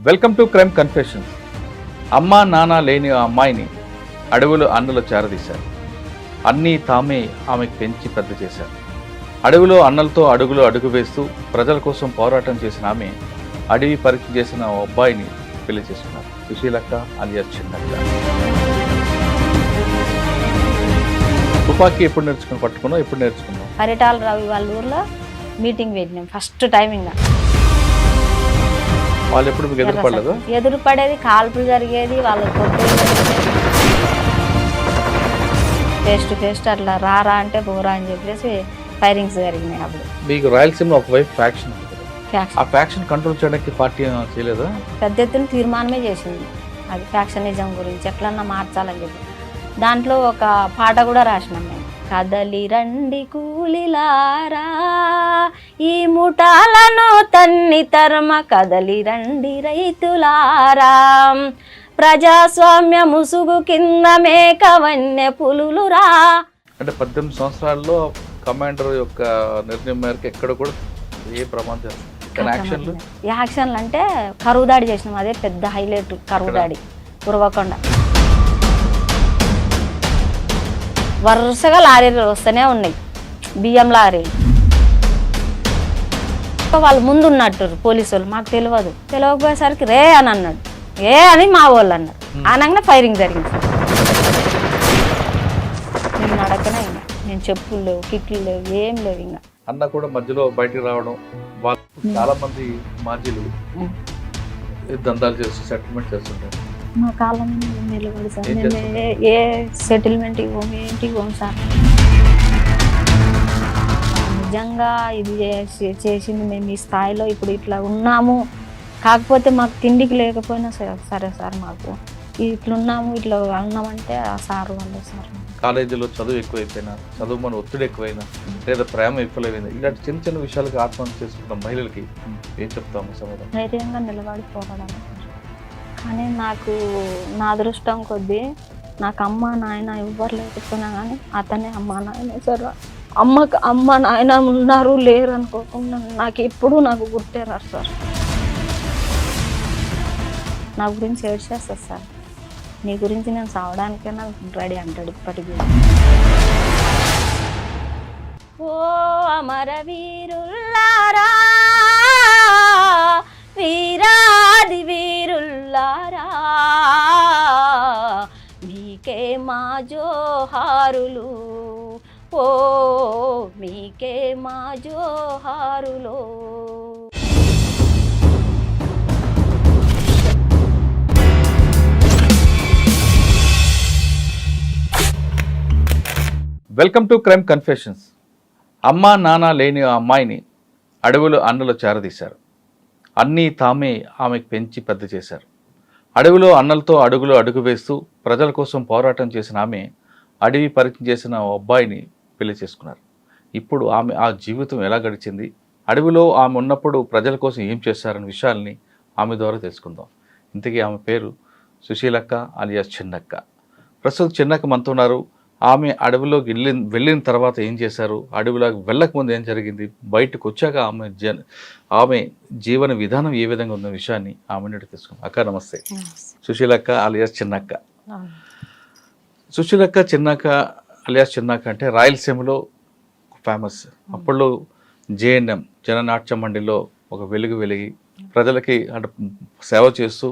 Welcome to crime confession. అమ్మా నాన్న లేని ఆ అమ్మాయిని అడవులు అన్నలు చేరదీశారు. అన్నీ తామే ఆమెకు పెంచి పెద్ద చేశారు. అడవిలో అన్నలతో అడుగులు అడుగు వేస్తూ ప్రజల కోసం పోరాటం చేసిన ఆమె అడవి పరీక్ష చేసిన ఓ అబ్బాయిని పెళ్లి చేసుకున్నారు. సుశీలక్క అలియాస్ చిన్నక్క. తుపాకీ ఎప్పుడు పట్టుకున్నావు? ఎప్పుడు నేర్చుకున్నావు? పరిటాల రవి వాళ్ళ ఊర్లో మీటింగ్ పెట్టినాం ఫస్ట్ టైం. ఇంకా వాళ్ళు ఎప్పుడు మీకు ఎదురుపడలేదు? ఎదురుపడేది, కాల్పులు జరిగేది, వాళ్ళు కొట్టేది, ఫేస్ టు ఫేస్ అట్లా రారా అంటే పోరా అని చెప్పేసి ఫైరింగ్స్ జరిగినాయి. అప్పుడు మీకు రాయలసీమలో ఒకవైపు ఫ్యాక్షన్, ఆ ఫ్యాక్షన్ కంట్రోల్ చేయడానికి పార్టీ చేయలేదా? పెద్ద ఎత్తున తీర్మానమే చేసింది. అది ఫ్యాక్షనిజం గురించి ఎట్లన్నా మార్చాలని చెప్పి దాంట్లో ఒక పాట కూడా రాసినాం మేము. కదలి రండి కూలిలారా, ఈ ముఠాలను తన్ని తరమ కదలి రండి రైతులారా, ప్రజాస్వామ్య ముసుగు కింద మేక వన్య పులులురా. అంటే 18 సంవత్సరాల్లో కమాండర్ యొక్క నిర్ణయం మేరకు ఎక్కడ కూడా ఏ ప్రమాదం యాక్షన్లు అంటే కరువు దాడి చేసినాం. అదే పెద్ద హైలైట్. కరువు దాడి కురవకొండ వరుసగా లారీలు వస్తూనే ఉన్నాయి, బియ్యం లారీలు. వాళ్ళు ముందు ఉన్నట్టు పోలీసు వాళ్ళు, మాకు తెలియకపోయేసరికి రే అని అన్నాడు. ఏ అని మా వాళ్ళు అన్నారు. అనగానే ఫైరింగ్ జరిగింది. నేను నడకనే ఇంకా, నేను చెప్పులు లేవు, కిట్లు లేవు, ఏం లేవు. ఇంకా అన్న కూడా మధ్యలో బయటికి రావడం, వాళ్ళు చాలా మంది మాజీలు దందాలు చేస్తూ సెటిల్మెంట్ చేస్తుంటారు. మా కాలం నిలబడి సార్, మేము ఏ సెటిల్మెంట్ ఇవ్వము, ఏంటి ఇవ్వము సార్. నిజంగా ఇది చేసింది మేము ఈ స్థాయిలో ఇప్పుడు ఇట్లా ఉన్నాము. కాకపోతే మాకు తిండికి లేకపోయినా సరే సార్, మాకు ఇట్లున్నాము, ఇట్లా ఉన్నామంటే ఆ సార్ వాళ్ళే సార్. కాలేజీలో చదువు ఎక్కువైపోయినా, చదువు మన ఒత్తిడి ఎక్కువైనా, లేదా ప్రేమ ఎక్కువైనా, ఇలాంటి చిన్న చిన్న విషయాలకి ఆత్మహత్య చేసుకున్న మహిళలకి ఏం చెప్తాము సమాధానం? ధైర్యంగా నిలబడి పోరాడాలి. కానీ నాకు నా అదృష్టం కొద్దీ నాకు అమ్మ నాయన ఎవ్వరు లేకపోయినా కానీ అతనే అమ్మ నాయన సార్. అమ్మ నాయన ఉన్నారు లేరు అనుకోకుండా నాకు ఎప్పుడూ నాకు గుర్తేరారు సార్. నా గురించి ఏడ్చేస్తారు సార్. నీ గురించి నేను సావడానికైనా రెడీ అంటాడు ఇప్పటికీ. ఓ అమర వీరుల్లారా, వీరాది వీరుల్లారా, మీకే మా జోహారులు, ఓ మీకే మా జోహారులు. Welcome to crime confessions. అమ్మా నాన్న లేని ఆ అమ్మాయిని అడవులు అన్నలు చేరదీశారు. అన్నీ తామే ఆమెకు పెంచి పెద్ద చేశారు. అడవిలో అన్నలతో అడుగులు అడుగు వేస్తూ ప్రజల కోసం పోరాటం చేసిన ఆమె అడవి పరీక్ష చేసిన ఓ అబ్బాయిని పెళ్లి చేసుకున్నారు. ఇప్పుడు ఆమె ఆ జీవితం ఎలా గడిచింది, అడవిలో ఆమె ఉన్నప్పుడు ప్రజల కోసం ఏం చేశారనే విషయాల్ని ఆమె ద్వారా తెలుసుకుందాం. ఇంతకీ ఆమె పేరు సుశీలక్క అలియాస్ చిన్నక్క. ప్రస్తుతం చిన్నక్క మనతో ఉన్నారు. ఆమె అడవిలోకి వెళ్ళిన తర్వాత ఏం చేశారు, అడవిలోకి వెళ్ళకముందు ఏం జరిగింది, బయటకు వచ్చాక ఆమె జీవన విధానం ఏ విధంగా ఉన్న విషయాన్ని ఆమె నుండి తెలుసుకుందాం. అక్క నమస్తే. సుశీలక్క అలియాస్ చిన్నక్క. సుశీలక్క చిన్నక్క అలియాస్ చిన్నక్క అంటే రాయలసీమలో ఫేమస్. అప్పట్లో జేఎన్ఎం జననాట్య మండలిలో ఒక వెలిగి ప్రజలకి అంటే సేవ చేస్తూ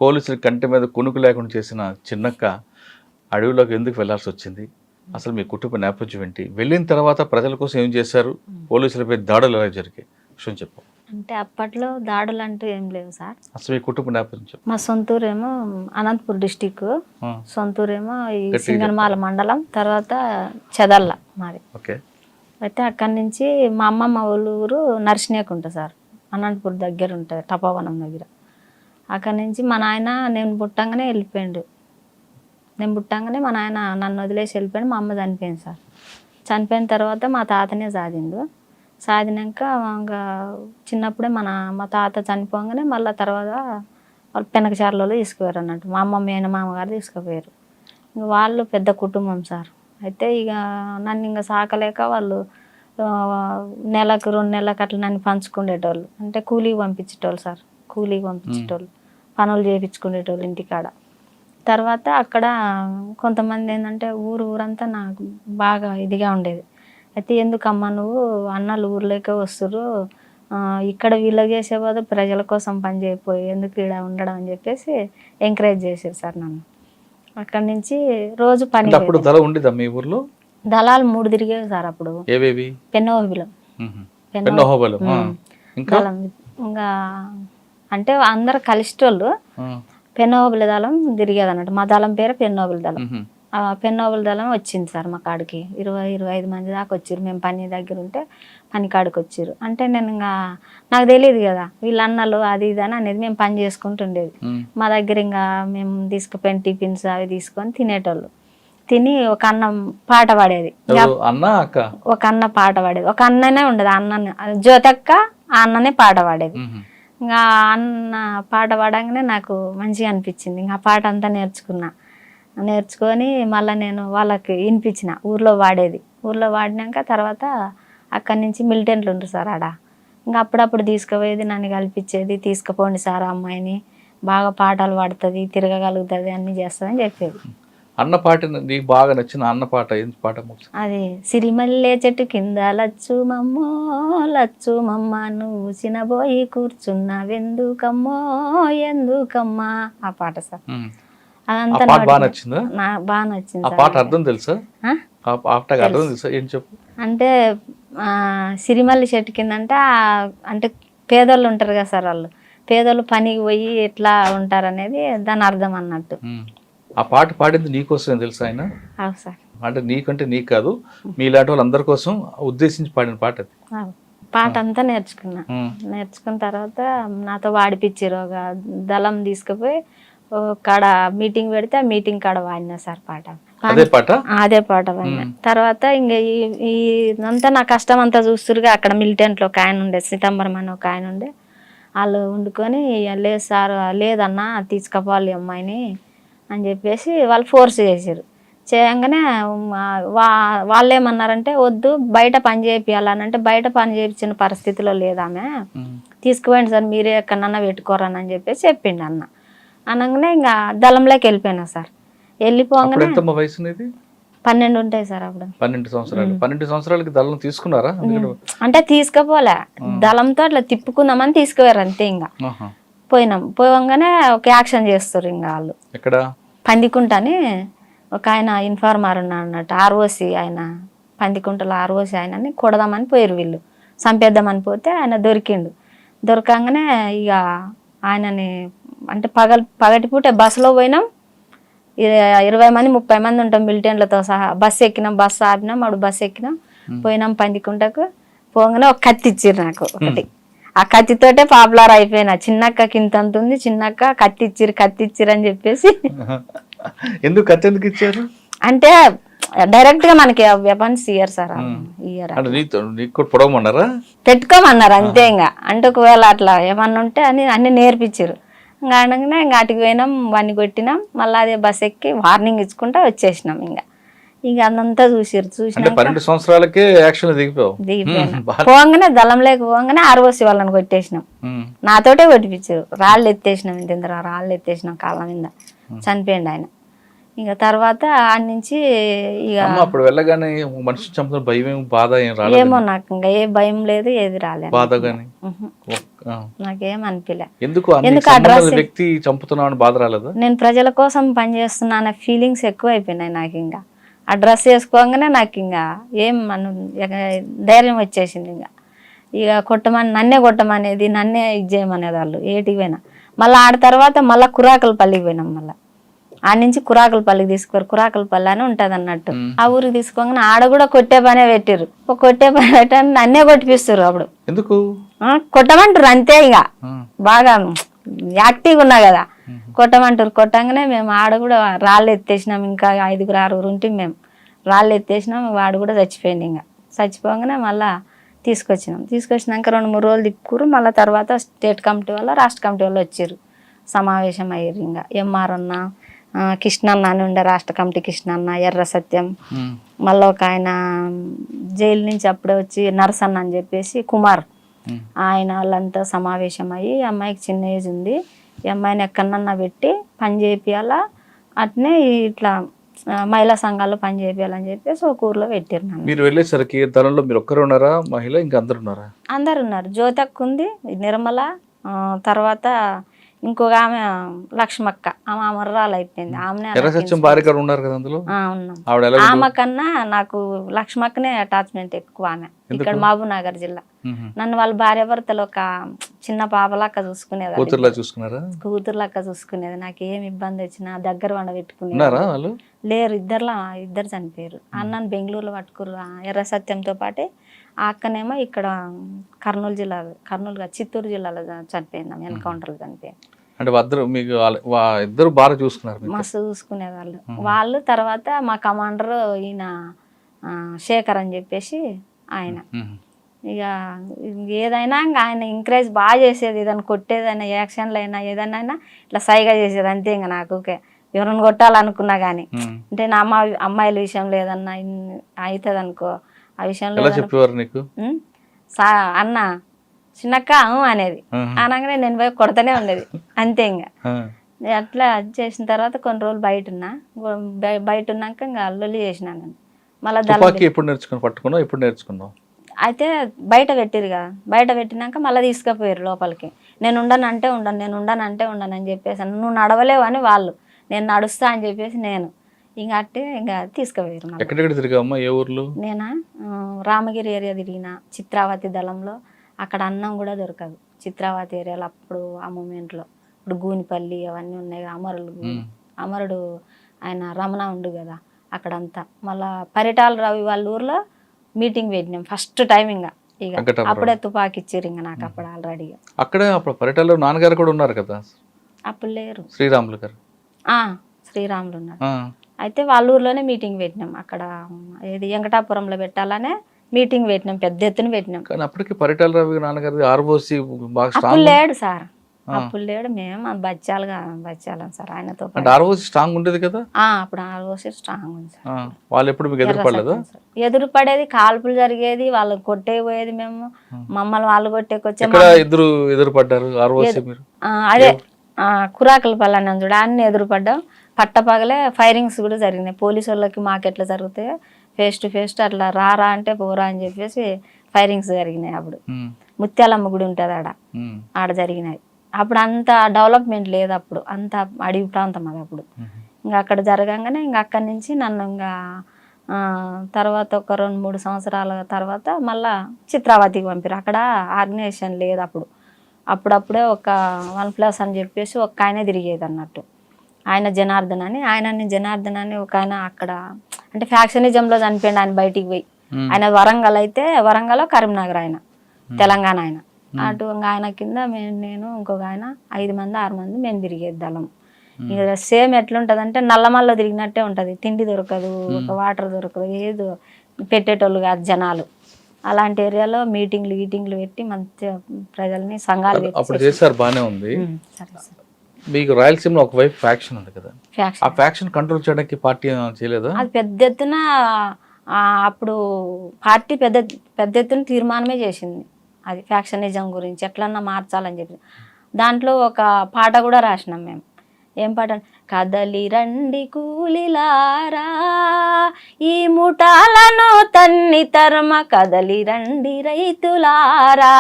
పోలీసుల కంటి మీద కునుకు లేకుండా చేసిన చిన్నక్క అడవిలోకి ఎందుకు వెళ్లాల్సి వచ్చింది, అసలు మీ కుటుంబ నేపథ్యం ఏంటి, వెళ్ళిన తర్వాత ప్రజల కోసం ఏం చేశారు, పోలీసులపై దాడులు ఎలా జరిగాయి విషయం చెప్పు. అంటే అప్పట్లో దాడులు అంటూ ఏం లేవు సార్. అసలు మీ కుటుంబ నేపథ్యం? మా సొంతూరేమో అనంతపూర్ డిస్టిక్, సొంతూరేమో ఈ సింగనమాల మండలం, తర్వాత చెదల్ల మాది. ఓకే. అయితే అక్కడి నుంచి మా అమ్మమ్మ వాళ్ళ ఊరు నర్సినేకుంట సార్, అనంతపూర్ దగ్గర ఉంటుంది, టపావనం దగ్గర. అక్కడి నుంచి మా నాయన నేను పుట్టంగానే వెళ్ళిపోయాడు. నేను పుట్టంగానే మా నాయన నన్ను వదిలేసి వెళ్ళిపోయాడు. మా అమ్మ చనిపోయింది సార్. చనిపోయిన తర్వాత మా తాతనే సాధిండు. సాధినాక ఇంకా చిన్నప్పుడే మా తాత చనిపోగానే మళ్ళీ తర్వాత వాళ్ళు పెనకచారులలో తీసుకుపోయారు అన్నట్టు. మా అమ్మ మామగారు తీసుకుపోయారు. ఇంక వాళ్ళు పెద్ద కుటుంబం సార్. అయితే ఇక నన్ను ఇంకా సాకలేక వాళ్ళు నెలకు 2 నెలలకు అట్లా నన్ను పంచుకునేటోళ్ళు. అంటే కూలీకి పంపించేటోళ్ళు సార్, కూలీకి పంపించేటోళ్ళు. పనులు చేయించుకునేటోళ్ళు ఇంటికాడ. తర్వాత అక్కడ కొంతమంది ఏంటంటే ఊరంతా నాకు బాగా ఇదిగా ఉండేది. అయితే ఎందుకమ్మా నువ్వు అన్నలు ఊర్లోకే వస్తుర్రు, ఇక్కడ వీళ్ళకి చేసే బదులు ప్రజల కోసం పని చేయకపోయి ఎందుకు ఇక్కడ ఉండడం అని చెప్పేసి ఎంకరేజ్ చేశారు సార్ నన్ను. అక్కడి నుంచి రోజు పని. అప్పుడు దళం ఉండేదా మీ ఊర్లో? దళాలు 3 తిరిగేవి సార్ అప్పుడు. ఏవేవి? పెన్నోహోబిలం, దళం. ఇంకా అంటే అందరు కలిసేటోళ్ళు పెన్నోబుల దళం తిరిగేది అన్నట్టు. మా దళం పేరు పెన్నోబుల దళం. పెన్నోబుల దళం వచ్చింది సార్ మా కాడికి. 20-25 మంది దాకా వచ్చారు. మేము పని దగ్గర ఉంటే పని కాడికి వచ్చారు. అంటే నేను ఇంకా నాకు తెలియదు కదా వీళ్ళ అన్నలు అది ఇది అని అనేది. మేము పని చేసుకుంటుండేది. మా దగ్గర ఇంకా మేము తీసుకుపోయిన టిఫిన్స్ అవి తీసుకొని తినేటోళ్ళు. తిని ఒక అన్న పాట పాడేది. ఒక అన్న పాట పాడేది. ఒక అన్ననే ఉండదు, అన్న జ్యోతక్క ఆ అన్ననే పాట పాడేది. ఇంకా అన్న పాట పాడంగానే నాకు మంచిగా అనిపించింది. ఇంకా ఆ పాట అంతా నేర్చుకొని మళ్ళీ నేను వాళ్ళకి వినిపించిన ఊర్లో వాడేది. ఊర్లో వాడినాక తర్వాత అక్కడి నుంచి మిలిటెంట్లు ఉంటారు సార్ ఆడ. ఇంకా అప్పుడప్పుడు తీసుకుపోయేది, నన్ను కల్పించేది. తీసుకుపోండి సార్ అమ్మాయిని, బాగా పాటలు పాడుతుంది, తిరగగలుగుతుంది, అన్నీ చేస్తుంది అని చెప్పేది. అన్న పాట నీకు బాగా నచ్చిన అన్న పాట ఏంటి? పాట అది సిరిమల్లె చెట్టు కింద లచ్చు మమ్మ నువ్వు చినబోయి కూర్చున్నావెందుకమ్మో ఎందుకమ్మా, ఆ పాట సార్. అదంతా బాగా నచ్చిందా? బాగా నచ్చింది. ఆ పాట అర్థం తెలుసా? ఏం చెప్పు. అంటే సిరిమల్లి చెట్టు కింద అంటే పేదోళ్ళు ఉంటారు కదా సార్, వాళ్ళు పేదోళ్ళు పనికి పోయి ఎట్లా ఉంటారు అనేది దాని అర్థం అన్నట్టు. ఆ పాట పాడింది నీకోసం తెలుసా ఆయన? అవును సార్. అంటే నీకంటే నీకు కాదు, మీలాంటి వాళ్ళందరి కోసం ఉద్దేశించి పాడిన పాట అది. పాట అంతా నేర్చుకున్న తర్వాత నాతో వాడిపించారు. ఒక దళం తీసుకుపోయి కాడ మీటింగ్ పెడితే ఆ మీటింగ్ కాడ వాడినా సార్ పాట. అదే పాట వాడినా. తర్వాత ఇంకా ఇదంతా నా కష్టం అంతా చూస్తురుగా. అక్కడ మిలిటెంట్లో ఒక ఆయన ఉండే, సితంబరం అని ఒక ఆయన ఉండే. వాళ్ళు వండుకొని లేదు సార్ లేదన్నా తీసుకుపోవాలి అమ్మాయిని అని చెప్పేసి వాళ్ళు ఫోర్స్ చేశారు. చేయగానే వాళ్ళు ఏమన్నారంటే వద్దు బయట పని చేయాలనంటే బయట పని చేయించిన పరిస్థితిలో లేదామె, తీసుకుపోయింది సార్ మీరే ఎక్కడన్నా పెట్టుకోరని అని చెప్పేసి చెప్పిండు అన్న. అనగానే ఇంకా దళంలోకి వెళ్ళిపోయినా సార్. వెళ్ళిపోగానే 12 ఉంటాయి సార్ అప్పుడు. 12 సంవత్సరాలు. 12 సంవత్సరాలకి దళం తీసుకున్నారా? అంటే తీసుకుపోలే, దళంతో అట్లా తిప్పుకుందామని తీసుకుపోయారు అంతే. ఇంకా పోయంగానే ఒక యాక్షన్ చేస్తారు ఇంకా వాళ్ళు. ఎక్కడ? పందికుంటని ఒక ఆయన ఇన్ఫార్మర్ ఉన్నా అన్నట్టు, ఆర్ఓసి ఆయన, పందికుంటలో ఆర్ఓసి ఆయనని కొడదామని పోయారు వీళ్ళు, చంపేద్దామని పోతే ఆయన దొరికిండు. దొరకంగానే ఇక ఆయనని అంటే పగటిపూట బస్సులో పోయినాం. 20 మంది 30 మంది ఉంటాం మిలిటెంట్లతో సహా. బస్సు ఎక్కినాం, బస్సు ఆపినాం, అప్పుడు బస్సు ఎక్కినాం, పోయినాం పందికుంటకు. పోగానే ఒక కత్తి ఇచ్చిర్రు నాకు ఒకటి. ఆ కత్తితోటే పాపులర్ అయిపోయినా. చిన్నక్కకి ఇంత ఉంది, చిన్నక్క కత్తి ఇచ్చిర్రు అని చెప్పేసి. ఎందుకు కత్తి ఎందుకు ఇచ్చారు అంటే డైరెక్ట్ గా మనకి వెపన్స్ ఇయ్యరు సార్, పెట్టుకోమన్నారు అంతే. ఇంకా అంటే ఒకవేళ అట్లా ఏమన్నా ఉంటే అని అన్ని నేర్పించారు. ఇంకా అనగానే ఇంకా అటుకు పోయినాం, వాడిని కొట్టినాం, మళ్ళీ అదే బస్ ఎక్కి వార్నింగ్ ఇచ్చుకుంటా వచ్చేసినాం. ఇంకా అదంతా చూసిరు. 12 సంవత్సరాలకే యాక్షన్ దిగిపోయాం. పోగానే దళం లేకపోగానే ఆర్ఓసి వాళ్ళని కొట్టేసినాం. నాతోటే కొట్టిపించారు. రాళ్ళు ఎత్తేసినాం, ఇంత రాళ్ళు ఎత్తేసినాం కాళ్ళ మీద. చనిపోయింది ఆయన. ఇంకా తర్వాత ఆడి నుంచి ఇక అప్పుడు వెళ్ళగానే మనిషి చంపుతున్న భయం బాధ ఏమో నాకు ఇంకా ఏ భయం లేదు, ఏది రాలేదు, నాకేం అనిపించలే. ఎందుకు వ్యక్తి చంపుతున్నావు బాధ రాలేదు? నేను ప్రజల కోసం పనిచేస్తున్నా అనే ఫీలింగ్స్ ఎక్కువ అయిపోయినాయి నాకు. ఇంకా ఆ డ్రెస్ వేసుకోగానే నాకు ఇంకా ఏం ధైర్యం వచ్చేసింది. ఇక నన్నే కొట్టమనేది, నన్నే ఇది చేయమనేది వాళ్ళు ఏటికి పోయినా. మళ్ళీ ఆడ తర్వాత మళ్ళీ కురాకలపల్లికి పోయినాం. మళ్ళీ ఆడ నుంచి కురాకలపల్లికి తీసుకురు. కురాకలపల్లి అని ఉంటది అన్నట్టు. ఆ ఊరికి తీసుకోగానే ఆడ కూడా కొట్టే పనే పెట్టిర్రు. కొట్టే పని పెట్టని నన్నే కొట్టిపిస్తారు. అప్పుడు ఎందుకు కొట్టమంటారు అంతే. ఇక బాగా యాక్టివ్గా ఉన్నా కదా, కొట్టమంటారు. కొట్టంగానే మేము ఆడ కూడా రాళ్ళు ఎత్తేసినాం. ఇంకా 5-6 ఉంటే మేము రాళ్ళు ఎత్తేసినాం. వాడు కూడా చచ్చిపోయింది. ఇంకా చచ్చిపోగానే మళ్ళీ తీసుకొచ్చినాక 2-3 రోజులు తిప్పుకురు. మళ్ళీ తర్వాత స్టేట్ కమిటీ వల్ల రాష్ట్ర కమిటీ వాళ్ళు వచ్చారు, సమావేశం అయ్యారు. ఇంకా ఎంఆర్ అన్న, కృష్ణన్న అని ఉండే రాష్ట్ర కమిటీ కృష్ణన్న, ఎర్ర సత్యం, మళ్ళీ ఒక ఆయన జైలు నుంచి అప్పుడే వచ్చి నరసన్న అని చెప్పేసి కుమార్, ఆయన వాళ్ళంతా సమావేశం అయ్యి అమ్మాయికి చిన్న ఏజ్ ఉంది, ఈ అమ్మాయిని ఎక్కడన్నా పెట్టి పని చేపియాలా, అట్నే ఇట్లా మహిళా సంఘాల్లో పని చేపియాలని చెప్పేసి ఒక ఊర్లో పెట్టారు నన్ను. మీరు వెళ్ళేసరికి తరంలో మీరు ఒక్కరు ఉన్నారా మహిళ, ఇంకా అందరు ఉన్నారా? అందరు ఉన్నారు. జ్యోతక్క ఉంది, నిర్మల, తర్వాత ఇంకొక ఆమె లక్ష్మక్క, ఆమె అమర్రాలు అయిపోయింది. ఆమెనే ఎర్ర సత్యం భార్య గారు ఉన్నారు కదా అందులో, ఉన్నాం. ఆవిడ ఎలా ఆమె కన్నా నాకు లక్ష్మక్కనే అటాచ్మెంట్ ఎక్కువ. ఆమె ఇక్కడ మహబూబ్ నగర్ జిల్లా. నన్ను వాళ్ళ భార్యాభర్తలు ఒక చిన్న పాపలాక్క చూసుకునేది, కూతురులా చూసుకున్నారా? కూతురులాక్క చూసుకునేది. నాకు ఏం ఇబ్బంది వచ్చినా దగ్గర వండ పెట్టుకునేది. ఉన్నారా వాళ్ళు? లేరు, ఇద్దరు చనిపోయారు. అన్నను బెంగళూరులో పట్టుకురు ఎర్ర సత్యంతో పాటే. ఆ అక్కనేమో ఇక్కడ కర్నూలు చిత్తూరు జిల్లాలో చనిపోయింది, ఎన్కౌంటర్లో చనిపోయింది. అంటే ఇద్దరు మీకు ఇద్దరు బాగా చూసుకున్నారు? మస్తు చూసుకునేవాళ్ళు వాళ్ళు. తర్వాత మా కమాండర్ ఈయన శేఖర్ అని చెప్పేసి ఆయన, ఇక ఏదైనా ఇంకా ఆయన ఎంకరేజ్ బాగా చేసేది. ఏదైనా కొట్టేదైనా, యాక్షన్లు అయినా ఏదైనా ఇట్లా సైగా చేసేది అంతే. ఇంకా నాకు ఎవరిని కొట్టాలనుకున్నా కానీ, అంటే నా అమ్మాయిల విషయంలో ఏదన్నా అవుతుంది అనుకో, ఆ విషయంలో చెప్పేవారు నీకు అన్న చిన్నక్క అనేది, అనగానే నేను పోయి కొడతానే ఉండేది అంతే. ఇంకా అట్లా చేసిన తర్వాత కొన్ని రోజులు బయట ఉన్నాక ఇంకా లొల్లి చేసినాను. మళ్ళీ ఎప్పుడు నేర్చుకున్నావు? అయితే బయట పెట్టిరు కదా, బయట పెట్టినాక మళ్ళీ తీసుకుపోయారు లోపలికి. నేను ఉండనంటే ఉండను అని చెప్పేసి, నువ్వు నడవలేవు అని వాళ్ళు, నేను నడుస్తా అని చెప్పేసి నేను ఇంకా తీసుకుపోయారు. ఎక్కడెక్కడ తిరిగావమ్మా? ఏ ఊర్లు? నేనా రామగిరి ఏరియా తిరిగిన, చిత్రావతి దళంలో. అక్కడ అన్నం కూడా దొరకదు చిత్రావతి ఏరియాలో అప్పుడు, ఆ మూమెంట్లో. ఇప్పుడు గూనిపల్లి అవన్నీ ఉన్నాయి, అమరుడు ఆయన రమణ ఉండు కదా అక్కడంతా. మళ్ళా పరిటాల రవి వాళ్ళ ఊర్లో మీటింగ్ పెట్టినాం ఫస్ట్ టైం. ఇంకా అప్పుడే తుపాకి ఇచ్చారు ఇంకా నాకు అప్పుడు ఆల్రెడీగా. అక్కడే అప్పుడు పరిటాల నాన్నగారు కూడా ఉన్నారు కదా? అప్పుడు లేరు, శ్రీరాములు గారు. శ్రీరాములు ఉన్నారు. అయితే వాళ్ళ ఊర్లోనే మీటింగ్ పెట్టినాం. అక్కడ ఏది వెంకటాపురంలో పెట్టాలనే మీటింగ్ పెట్టినాం, పెద్ద ఎత్తున పెట్టినాం. కానీ అప్పటికి పరిటాల రవి నాన్నగారు ఆర్ఓసి అప్పుడు లేడు సార్, అప్పుడు లేడు. మేము బచ్చాలం సార్ ఆయనతో. ఆర్ఓసి స్ట్రాంగ్ ఉండేది కదా అప్పుడు? ఆర్ఓసి స్ట్రాంగ్ ఉంది సార్. వాళ్ళు ఎప్పుడు మీకు ఎదురుపడలేదా? ఎదురుపడేది, కాల్పులు జరిగేది, వాళ్ళు కొట్టేపోయేది. మేము మమ్మల్ని వాళ్ళు కొట్టేకొచ్చే. ఎదురుపడ్డారు అదే కురాకులపల్లి అన్నాం చూడ, అన్ని ఎదురుపడ్డాం. పట్టపగలే ఫైరింగ్స్ కూడా జరిగినాయి. పోలీసు వాళ్ళకి మాకు ఎట్లా జరుగుతాయి, ఫేస్ టు ఫేస్ అట్లా రారా అంటే పోరా అని చెప్పేసి ఫైరింగ్స్ జరిగినాయి. అప్పుడు ముత్యాలమ్మ గుడి ఉంటుంది ఆడ జరిగినాయి. అప్పుడు అంత డెవలప్మెంట్ లేదు, అప్పుడు అంత అడవి ప్రాంతం అది. అప్పుడు ఇంకా అక్కడ జరగంగానే ఇంకా అక్కడి నుంచి నన్ను ఇంకా తర్వాత ఒక 2-3 సంవత్సరాల తర్వాత మళ్ళా చిత్రావతికి పంపారు. అక్కడ ఆర్గనైజేషన్ లేదు అప్పుడు. అప్పుడప్పుడే ఒక 1+ అని చెప్పేసి ఒక ఆయన తిరిగేది అన్నట్టు. ఆయన జనార్దన్ అని ఒక ఆయన అక్కడ, అంటే ఫ్యాక్షనిజంలో చనిపోయింది ఆయన బయటికి పోయి. ఆయన వరంగల్ అయితే, వరంగల్లో కరీంనగర్ ఆయన, తెలంగాణ ఆయన. అటు ఆయన కింద నేను ఇంకొక ఆయన 5 మంది 6 మంది మేము తిరిగేది దళం. ఇక సేమ్ ఎట్లుంటదంటే నల్లమల్లో తిరిగినట్టే ఉంటది. తిండి దొరకదు, ఒక వాటర్ దొరకదు, ఏదో పెట్టేటోళ్ళు కాదు జనాలు. అలాంటి ఏరియాలో మీటింగ్లు పెట్టి మంచిగా ప్రజల్ని సంఘాలు అప్పుడు చేశారు. బానే ఉంది. మీకు రాయలసీమలో ఒకవైపు ఫ్యాక్షన్ ఉంది కదా, ఆ ఫ్యాక్షన్ కంట్రోల్ చేయడానికి పార్టీ చేయలేదా? అది పెద్ద ఎత్తున అప్పుడు పార్టీ పెద్ద ఎత్తున తీర్మానమే చేసింది. అది ఫ్యాక్షనిజం గురించి ఎట్లన్నా మార్చాలని చెప్పి. దాంట్లో ఒక పాట కూడా రాసినాం మేము. ఏం పాట? కదలి రండి కూలిలారా ఈ ముఠాలను తన్ని తరమ, కదలి రండి రైతులారా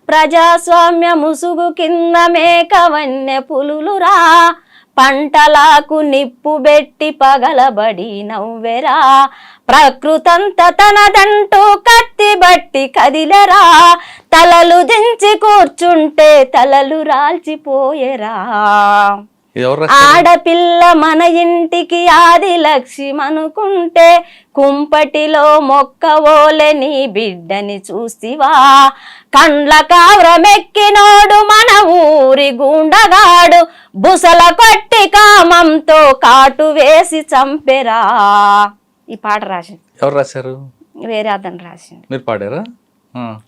ప్రజాస్వామ్య ముసుగు కింద మేకవన్నె పులులురా, పంటలకు నిప్పు బెట్టి పగలబడి నవ్వెరా, ప్రకృతంత తనదంటూ కత్తి బట్టి కదిలెరా, తలలు దించి కూర్చుంటే తలలు రాల్చిపోయేరా, ఆడపిల్ల మన ఇంటికి ఆది లక్ష్యం అనుకుంటే కుంపటిలో మొక్కవోలే నీ బిడ్డని చూసివా, కండ్ల కావ్రమెక్కినోడు మన ఊరి గుండగాడు, బుసల కొట్టి కామంతో కాటు వేసి చంపెరా. ఈ పాట రాసింది. ఎవరు రాశారు? వేరే అతను రాసింది. మీరు పాడారా?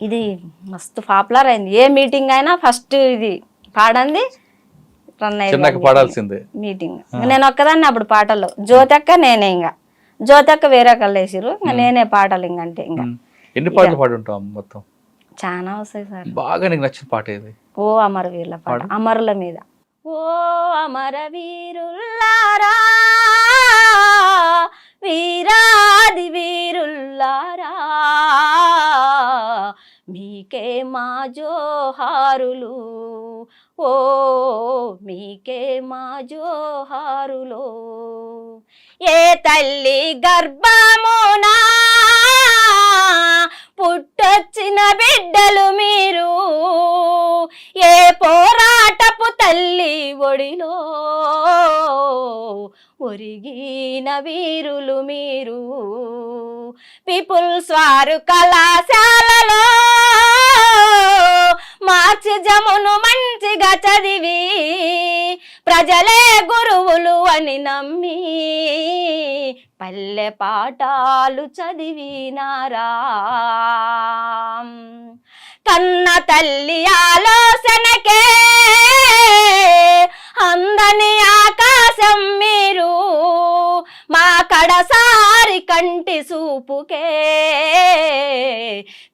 ఇది మస్తు పాపులర్ అయింది. ఏ మీటింగ్ అయినా ఫస్ట్ ఇది పాడంది రన్ పాడాల్సిందే మీటింగ్. నేను ఒక్కదాన్ని అప్పుడు పాటలు, జ్యోతక్క నేనే. ఇంకా జ్యోతక్క వేరే కళ్ళు వేసిరు, నేనే పాటలు. ఇంకంటే ఇంకా ఎన్ని పాటలు పాడుంటాం మొత్తం? చాలా వస్తాయి సార్. బాగా నీకు నచ్చిన పాట ఏది? ఓ అమరవీరుల పాట, అమరుల మీద. ఓ అమరవీరుల్లారా వీరాది వీరుల్లారా మీకే మా జోహారులు ఓ మీకే మా జోహారులు ఏ తల్లి గర్భమునా పుట్టొచ్చిన బిడ్డలు మీరు ఏ పోరాటపు తల్లి ఒడిలో ఒరిగిన వీరులు మీరు పీపుల్స్ వారు కళాశాలలో మార్చి జమును మంచిగా చదివి ప్రజలే గురువులు అని నమ్మి పల్లె పాఠాలు చదివినారా కన్న తల్లి ఆలోచనకే అందని ఆకాశం మీరు మా కడసారి కంటి చూపుకే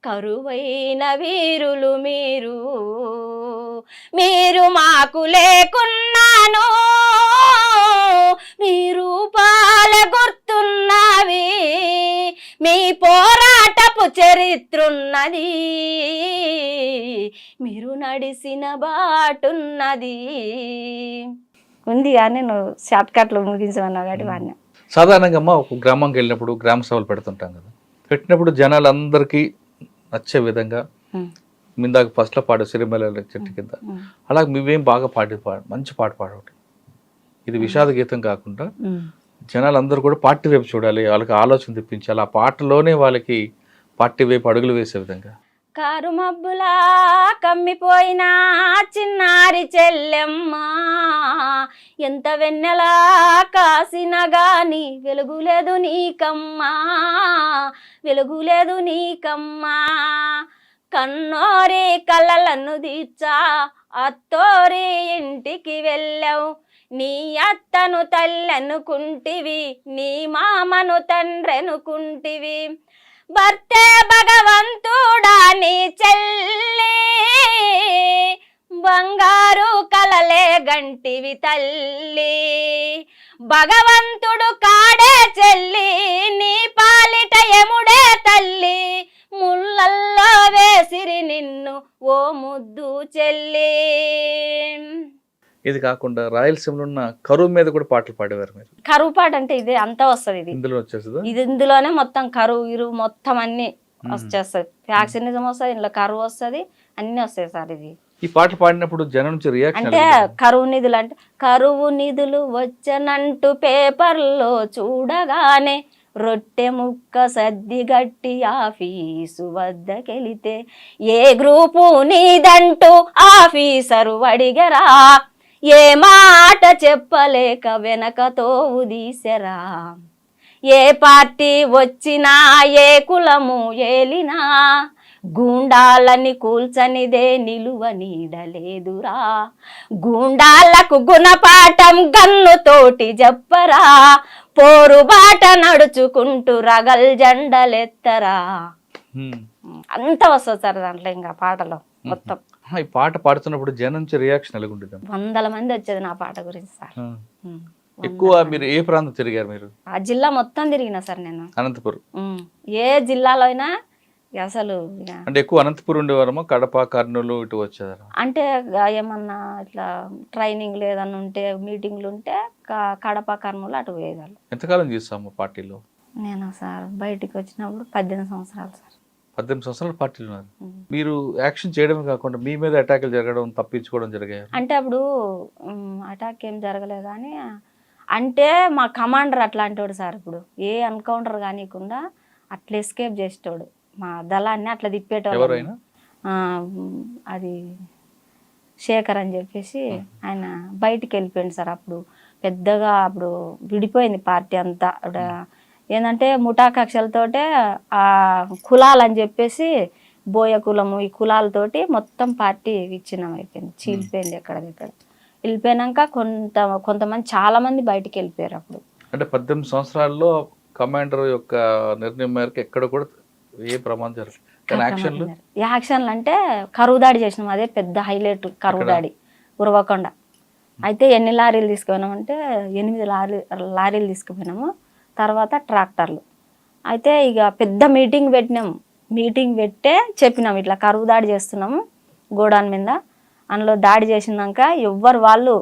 కరువైన వీరులు మీరు మీరు మాకు లేకున్నాను మీరు పాల గుర్తున్నవి మీ పోరాటపు చరిత్రున్నది మీరు నడిసిన బాటున్నది ఉంది కానీ నువ్వు షార్ట్ కట్లు ముగించమన్నావు కాబట్టి వాడిని సాధారణంగా అమ్మ ఒక గ్రామంకి వెళ్ళినప్పుడు గ్రామ సభలు పెడుతుంటాం కదా, పెట్టినప్పుడు జనాలందరికీ నచ్చే విధంగా మిందాక ఫస్ట్లో పాడు సిరిమల చెట్టు కింద అలాగే మేమేం బాగా మంచి పాట పాడవటం, ఇది విషాద గీతం కాకుండా జనాలందరూ కూడా పార్టీ వైపు చూడాలి, వాళ్ళకి ఆలోచన తెప్పించాలి, ఆ పాటలోనే వాళ్ళకి పార్టీ వైపు అడుగులు వేసే విధంగా. కారు మబ్బులా కమ్మిపోయినా చిన్నారి చెల్లెమ్మ ఎంత వెన్నెలా కాసిన గాని వెలుగులేదు నీకమ్మా వెలుగులేదు నీకమ్మా కన్నోరి కళ్ళలను దీచా అత్తోరి ఇంటికి వెళ్ళావు నీ అత్తను తల్లనుకుంటివి నీ మామను తండ్రనుకుంటివి భర్తే భగవంతుడా నీ చెల్లి బంగారు కలలే గంటివి తల్లి భగవంతుడు కాడే చెల్లి నీ పాలిట యముడే తల్లి ముళ్ళల్లో వేసిరి నిన్ను ఓ ముద్దు చెల్లి. ఇది కాకుండా రాయలసీమలో ఉన్న కరువు మీద కూడా పాటలు పాడేవారు మీరు. కరువు పాట అంటే ఇదే అంతా వస్తుంది, ఇది ఇందులో వచ్చేస్తుందా? ఇది ఇందులోనే మొత్తం కరువు ఇరువు మొత్తం అన్ని వచ్చేస్తుంది, ఫ్యాక్సినిజం వస్తుంది, ఇందులో కరువు వస్తుంది, అన్ని వస్తాయి సార్. ఇది ఈ పాటలు పాడినప్పుడు జనం నుంచి రియాక్షన్ అంటే కరువు నిధులు అంటే కరువు నిధులు వచ్చనంటూ పేపర్లో చూడగానే రొట్టె ముక్క సద్ది గట్టి ఆఫీసు వద్దకెళితే ఏ గ్రూపు నీదంటూ ఆఫీసరు అడిగరా ఏ మాట చెప్పలేక వెనకతో ఉదీసెరా ఏ పార్టీ వచ్చినా ఏ కులము ఏలినా గూండాలని కూల్చనిదే నిలువ నీడలేదురా గూండాలకు గుణపాఠం గన్నుతోటి చెప్పరా పోరుబాట నడుచుకుంటూ రగల్ జెండలెత్తరా అంత వస్తుంది సార్ దాంట్లో. ఇంకా పాటలో మొత్తం ఈ పాట పాడుతున్నప్పుడు జనం నుంచి రియాక్షన్ ఎలా ఉంటుంది? 100 మంది వచ్చేది నా పాట గురించి సార్. ఎక్కువ మీరు ఏ ప్రాంతం తిరిగారు మీరు? ఆ జిల్లా మొత్తం తిరిగిన సార్ నేను. అనంతపురం ఏ జిల్లాలో అయినా అసలు అంటే ఎక్కువ అనంతపురం ఉండేవారమో కడప కర్నూలు ఇటు వచ్చేదారు? అంటే ఏమన్నా ఇట్లా ట్రైనింగ్లు ఏదన్నా ఉంటే మీటింగ్లు ఉంటే కడప కర్నూలు అటు పోయేవాళ్ళు. ఎంతకాలం చేస్తాము పార్టీలో? నేను సార్ బయటికి వచ్చినప్పుడు 18 సంవత్సరాలు సార్. 18 సంవత్సరాలు పార్టీలు ఉన్నారు. మీరు యాక్షన్ చేయడమే కాకుండా మీ మీద అటాకులు జరగడం తప్పించుకోవడం జరిగాయి అంటే అప్పుడు అటాక్ ఏం జరగలేదు కానీ అంటే మా కమాండర్ అట్లాంటి వాడు సార్. ఇప్పుడు ఏ ఎన్కౌంటర్ కానికుండా అట్లా ఎస్కేప్ చేసేటోడు, మా దళాన్ని అట్లా తిప్పేటోడు. అది శేఖర్ అని చెప్పేసి ఆయన బయటికి వెళ్ళిపోయింది సార్. అప్పుడు పెద్దగా అప్పుడు విడిపోయింది పార్టీ అంతా. ఏంటంటే ముఠా కక్షలతోటే ఆ కులాలని చెప్పేసి బోయ కులము ఈ కులాలతోటి మొత్తం పార్టీ విచ్ఛిన్నం అయిపోయింది, చీలిపోయింది ఎక్కడిక్కడ. వెళ్ళిపోయినాక కొంతమంది చాలా మంది బయటికి వెళ్ళిపోయారు అప్పుడు. అంటే 18 సంవత్సరాల్లో కమాండర్ యొక్క నిర్ణయం మేరకు ఎక్కడ కూడా ఏ ప్రమాదం జరగదు. యాక్షన్లు అంటే కరువు దాడి చేసినాం, అదే పెద్ద హైలైట్. కరువు దాడి ఉరవకొండ అయితే ఎన్ని లారీలు తీసుకుపోయినామంటే 8 లారీలు తీసుకుపోయినాము. తర్వాత ట్రాక్టర్లు. అయితే ఇక పెద్ద మీటింగ్ పెట్టినాం. మీటింగ్ పెట్టే చెప్పినాం ఇట్లా కరువు దాడి చేస్తున్నాము గోడాన్ మీద. అందులో దాడి చేసినాక ఎవ్వరు వాళ్ళు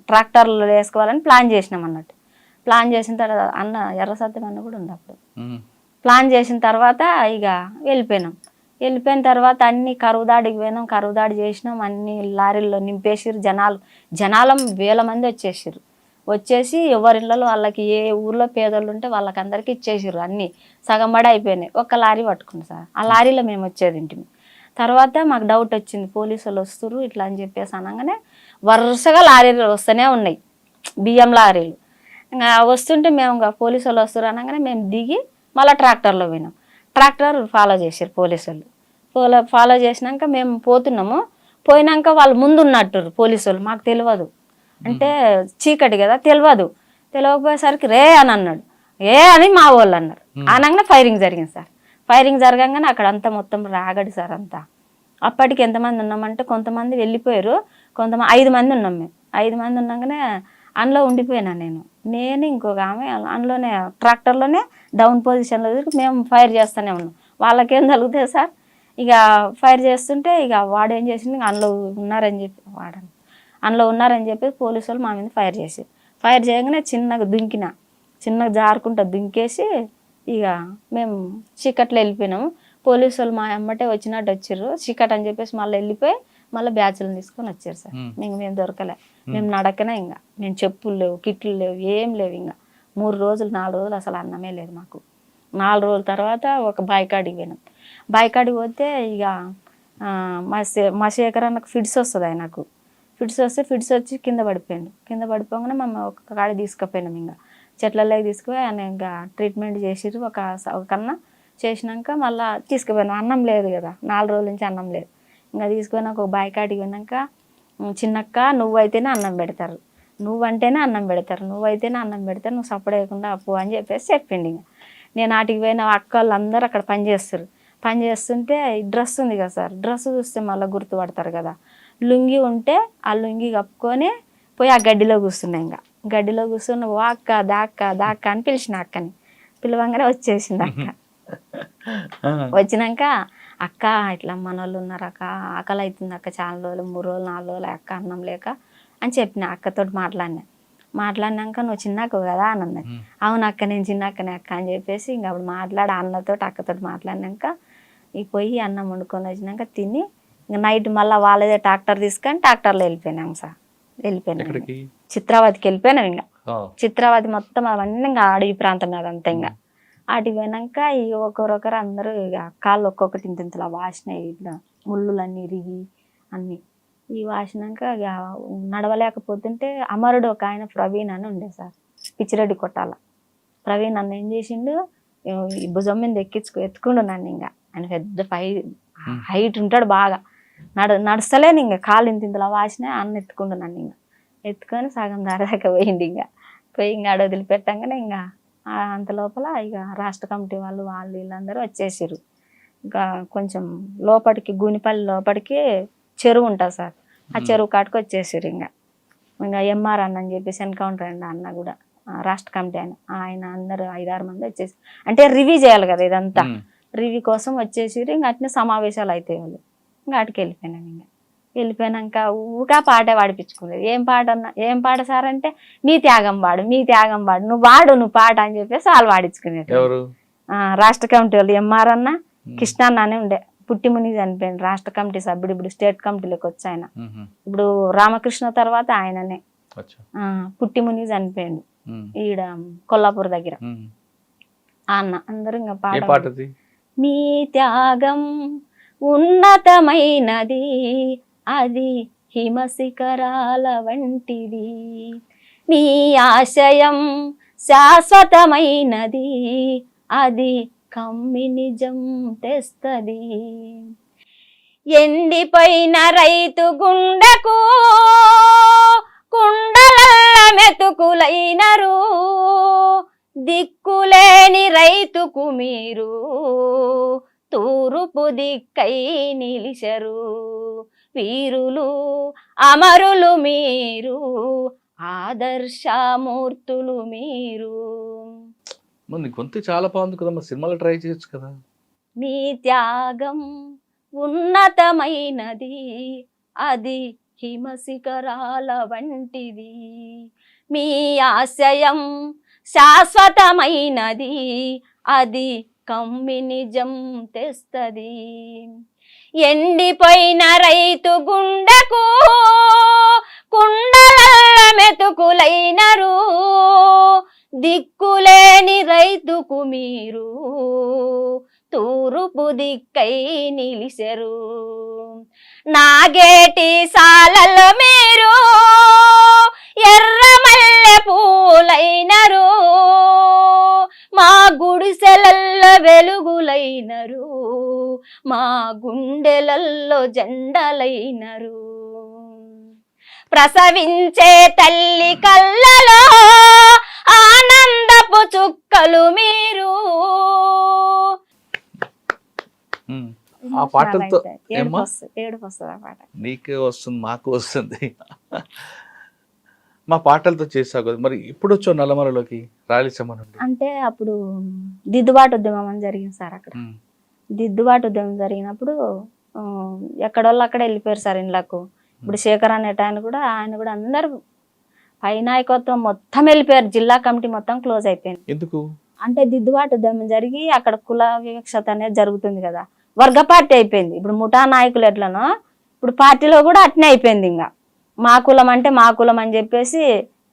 ట్రాక్టర్లు వేసుకోవాలని ప్లాన్ చేసినాం అన్నట్టు. ప్లాన్ చేసిన తర్వాత అన్న ఎర్ర సత్యం అన్న కూడా ఉంది అప్పుడు. ప్లాన్ చేసిన తర్వాత ఇక వెళ్ళిపోయినాం. వెళ్ళిపోయిన తర్వాత అన్ని కరువు దాడికి పోయినాం. కరువు దాడి చేసినాం. అన్ని లారీల్లో నింపేసిరు. జనాలం వేల మంది వచ్చేసారు. వచ్చేసి ఎవరిళ్ళలో వాళ్ళకి ఏ ఊర్లో పేదోళ్ళు ఉంటే వాళ్ళకి అందరికీ ఇచ్చేసారు. అన్నీ సగం బడి అయిపోయినాయి. ఒక్క లారీ పట్టుకుంది సార్. ఆ లారీలో మేము వచ్చేది ఇంటిని. తర్వాత మాకు డౌట్ వచ్చింది, పోలీసు వాళ్ళు వస్తురు ఇట్లా అని చెప్పేసి అనగానే వరుసగా లారీలు వస్తూనే ఉన్నాయి, బియ్యం లారీలు. ఇంకా వస్తుంటే మేము ఇంకా పోలీసు వాళ్ళు వస్తారు అనగానే మేము దిగి మళ్ళీ ట్రాక్టర్లో పోయినాం. ట్రాక్టర్ ఫాలో చేశారు పోలీసు వాళ్ళు. ఫాలో చేసినాక మేము పోతున్నాము. పోయినాక వాళ్ళు ముందు ఉన్నట్టు పోలీసు వాళ్ళు, మాకు తెలియదు. అంటే చీకటి కదా, తెలియకపోయేసరికి రే అని అన్నాడు. అని మా వాళ్ళు అన్నారు. అనగానే ఫైరింగ్ జరిగింది సార్. ఫైరింగ్ జరగంగానే అక్కడ అంతా మొత్తం రాగడి సార్ అంతా. అప్పటికి ఎంతమంది ఉన్నామంటే కొంతమంది వెళ్ళిపోయారు, 5 మంది ఉన్నాం మేము. 5 మంది ఉన్నాగానే అందులో ఉండిపోయినా నేను ఇంకొక ఆమె అందులోనే ట్రాక్టర్లోనే డౌన్ పొజిషన్లో మేము ఫైర్ చేస్తూనే ఉన్నాం. వాళ్ళకేం తగులుతుంది సార్. ఇక ఫైర్ చేస్తుంటే ఇక వాడు ఏం చేసింది, అందులో ఉన్నారని చెప్పి పోలీసు వాళ్ళు మా మీద ఫైర్ చేసారు. ఫైర్ చేయగానే చిన్నగా జారుకుంటా దుంకేసి ఇక మేము చీకట్లో వెళ్ళిపోయినాము. పోలీసు వాళ్ళు మా అమ్మటే వచ్చినట్టు వచ్చారు. చీకట్ అని చెప్పేసి మళ్ళీ వెళ్ళిపోయి మళ్ళీ బ్యాచ్లను తీసుకొని వచ్చారు సార్. మేము దొరకలే. మేము నడకనే, ఇంకా మేము చెప్పులు లేవు, కిట్లు లేవు, ఏం లేవు. ఇంకా 3 రోజులు 4 రోజులు అసలు అన్నమే లేదు మాకు. 4 రోజుల తర్వాత ఒక బాయికాడికి పోయినాం. బాయికాడికి పోతే ఇక మా శేఖర్ అన్నకు ఫిట్స్ వస్తుంది. ఆయనకు ఫిట్స్ వచ్చి కింద పడిపోగానే మేము ఒక కాడి తీసుకుపోయినాం. ఇంకా చెట్లలోకి తీసుకుపోయి ఆయన ఇంకా ట్రీట్మెంట్ చేసిర్రు. ఒక కన్నా చేసినాక మళ్ళీ తీసుకుపోయినాం. అన్నం లేదు కదా, 4 రోజుల నుంచి అన్నం లేదు. ఇంకా తీసుకుపోయినాక ఒక బాయికాడికి పోయినాక, చిన్నక్క నువ్వైతేనే అన్నం పెడతారు, నువ్వంటేనే అన్నం పెడతారు, నువ్వు సపోర్ట్ వేయకుండా అప్పు అని చెప్పేసి చెప్పిండు. ఇంకా నేను ఆటికి పోయిన అక్క వాళ్ళు అందరూ అక్కడ పని చేస్తుంటే డ్రెస్ ఉంది కదా సార్, డ్రెస్ చూస్తే మళ్ళీ గుర్తుపడతారు కదా. లుంగి ఉంటే ఆ లుంగి కప్పుకొని పోయి ఆ గడ్డిలో కూర్చున్నాయి. ఇంకా గడ్డిలో కూర్చున్న ఓ అక్క దాక్క అని పిలిచిన అక్కని. పిలవంగానే వచ్చేసింది అక్క. వచ్చినాక అక్క ఇట్లా మన వాళ్ళు ఉన్నారు అక్క, ఆకలి అవుతుంది అక్క, చాలా రోజులు 3 రోజులు 4 రోజులు అక్క అన్నం లేక అని చెప్పిన. అక్కతో మాట్లాడినాక నువ్వు చిన్నక్క కదా అని అన్నది. అవును అక్క, నేను చిన్నక్కనే అక్క అని చెప్పేసి ఇంకా అప్పుడు అక్కతో మాట్లాడినాక ఈ పోయి అన్నం వండుకొని వచ్చినాక తిని ఇంకా నైట్ మళ్ళీ వాళ్ళదే ట్రాక్టర్ తీసుకొని ట్రాక్టర్లో వెళ్ళిపోయినాం సార్. చిత్రావతికి వెళ్ళిపోయినాం. ఇంకా చిత్రావతి మొత్తం అవన్నీ ఇంకా అడవి ప్రాంతం అదంతా. ఇంకా అటు పోయినాక ఇక ఒకరొకరు అందరూ ఇక కాళ్ళు ఒక్కొక్కటి ఇంతలా వాసినాయి, ఇట్లా ముళ్ళులన్నీ ఇరిగి అన్నీ ఈ వాసినాక ఇక నడవలేకపోతుంటే అమరుడు ఒక ఆయన ప్రవీణ్ అని ఉండే సార్, పిచ్చిరెడ్డి కొట్టాల. ప్రవీణ్ నన్ను ఏం చేసిండు, ఈ భుజం మీద ఎత్తుకుండు నన్ను. ఇంకా ఆయన పెద్ద హైట్ ఉంటాడు బాగా. నడుస్తలేను, ఇంకా కాళ్ళు ఇంతలా వాసినాయి. అన్న ఎత్తుకుండు నన్ను. ఇంకా ఎత్తుకొని సగం దాకా పోయింది. ఇంకా పోయి ఇంకా ఆడ వదిలిపెట్టంగానే ఇంకా అంత లోపల ఇక రాష్ట్ర కమిటీ వాళ్ళు వీళ్ళందరూ వచ్చేసారు. ఇంకా కొంచెం లోపలికి గూనిపల్లి లోపలికి చెరువు ఉంటుంది సార్, ఆ చెరువు కాటుకు వచ్చేసారు. ఇంకా ఎంఆర్ అన్న అని చెప్పేసి ఎన్కౌంటర్ అండి అన్న కూడా రాష్ట్ర కమిటీ ఆయన అందరూ 5-6 మంది వచ్చేసి, అంటే రివ్యూ చేయాలి కదా ఇదంతా, రివ్యూ కోసం వచ్చేసారు. ఇంకా అట్నే సమావేశాలు అవుతాయి వాళ్ళు. ఇంకా అటుకి వెళ్ళిపోయినాం. ఇంకా వెళ్ళిపోయినాక ఊగా పాటే పాడిపించుకునేది. ఏం పాట సార్ అంటే మీ త్యాగం పాడు నువ్వు పాట అని చెప్పేసి వాళ్ళు పాడించుకునేది. రాష్ట్ర కమిటీ వాళ్ళు ఎంఆర్ అన్న, కృష్ణన్న అని ఉండే, పుట్టిముని చనిపోయింది రాష్ట్ర కమిటీ సభ్యుడు. ఇప్పుడు స్టేట్ కమిటీలోకి వచ్చి ఆయన ఇప్పుడు రామకృష్ణ తర్వాత ఆయననే. పుట్టిముని చనిపోయింది ఈడ కొల్లాపూర్ దగ్గర. అన్న అందరూ ఇంకా పాట, మీ త్యాగం ఉన్నతమైనది, అది హిమశిఖరాల వంటిది, మీ ఆశయం శాశ్వతమైనది, అది కమ్మి నిజం తెస్తది, ఎండిపోయిన రైతు గుండెకు కుండలల్ల మెతుకులైనరు, దిక్కులేని రైతుకు మీరు తూరుపు దిక్కై నిలిచరు, వీరులు అమరులు మీరు, ఆదర్శమూర్తులు మీరు. మరి నీ గొంతు చాలా బాగుంది కదా, మరి సినిమాలో ట్రై చేయొచ్చు కదా. మీ త్యాగం ఉన్నతమైనది, అది హిమశిఖరాల వంటిది. మీ ఆశయం శాశ్వతమైనది, అది కమ్మి నిజం తెస్తది. ఎండిపోయిన రైతు గుండెకు కుండల మెతుకులైనరు, దిక్కులేని రైతుకు మీరు తూర్పు దిక్కై నిలిసెరు. నాగేటి సాలలు మీరు ఎర్రమల్లె పూలైనరు, మా గుడిసెలల్లో వెలుగులైనరు, మా గుండెలల్లో జెండలైనరు. ప్రసవించే తల్లి కళ్ళలో ఆనందపు చుక్కలు మీరు. ఆ పాటలతో ఏమ్మా? ఏడుపు వస్తుంది ఆ పాట. నీకే వస్తుంది, మాకు వస్తుంది. మా పాటలతో చేసావు కదా, మరి ఇప్పుడు వచ్చావు నల్లమలలోకి రాయలసీమ నుండి? అంటే అప్పుడు దిద్దుబాటు ఉద్యమం అని జరిగింది సార్. అక్కడ దిద్దుబాటు ఉద్యమం జరిగినప్పుడు ఎక్కడోళ్ళు అక్కడ వెళ్ళిపోయారు సార్ ఇండ్లకు. ఇప్పుడు శేఖర్ అనేట ఆయన కూడా అందరు పై నాయకత్వం మొత్తం వెళ్ళిపోయారు. జిల్లా కమిటీ మొత్తం క్లోజ్ అయిపోయింది. ఎందుకు అంటే దిద్దుబాటు ఉద్యమం జరిగి అక్కడ కుల వివక్షత అనేది జరుగుతుంది కదా, వర్గ పార్టీ అయిపోయింది. ఇప్పుడు ముఠా నాయకులు ఎట్లనో ఇప్పుడు పార్టీలో కూడా అట్నే అయిపోయింది. ఇంకా మా కులం అంటే మా కులం అని చెప్పేసి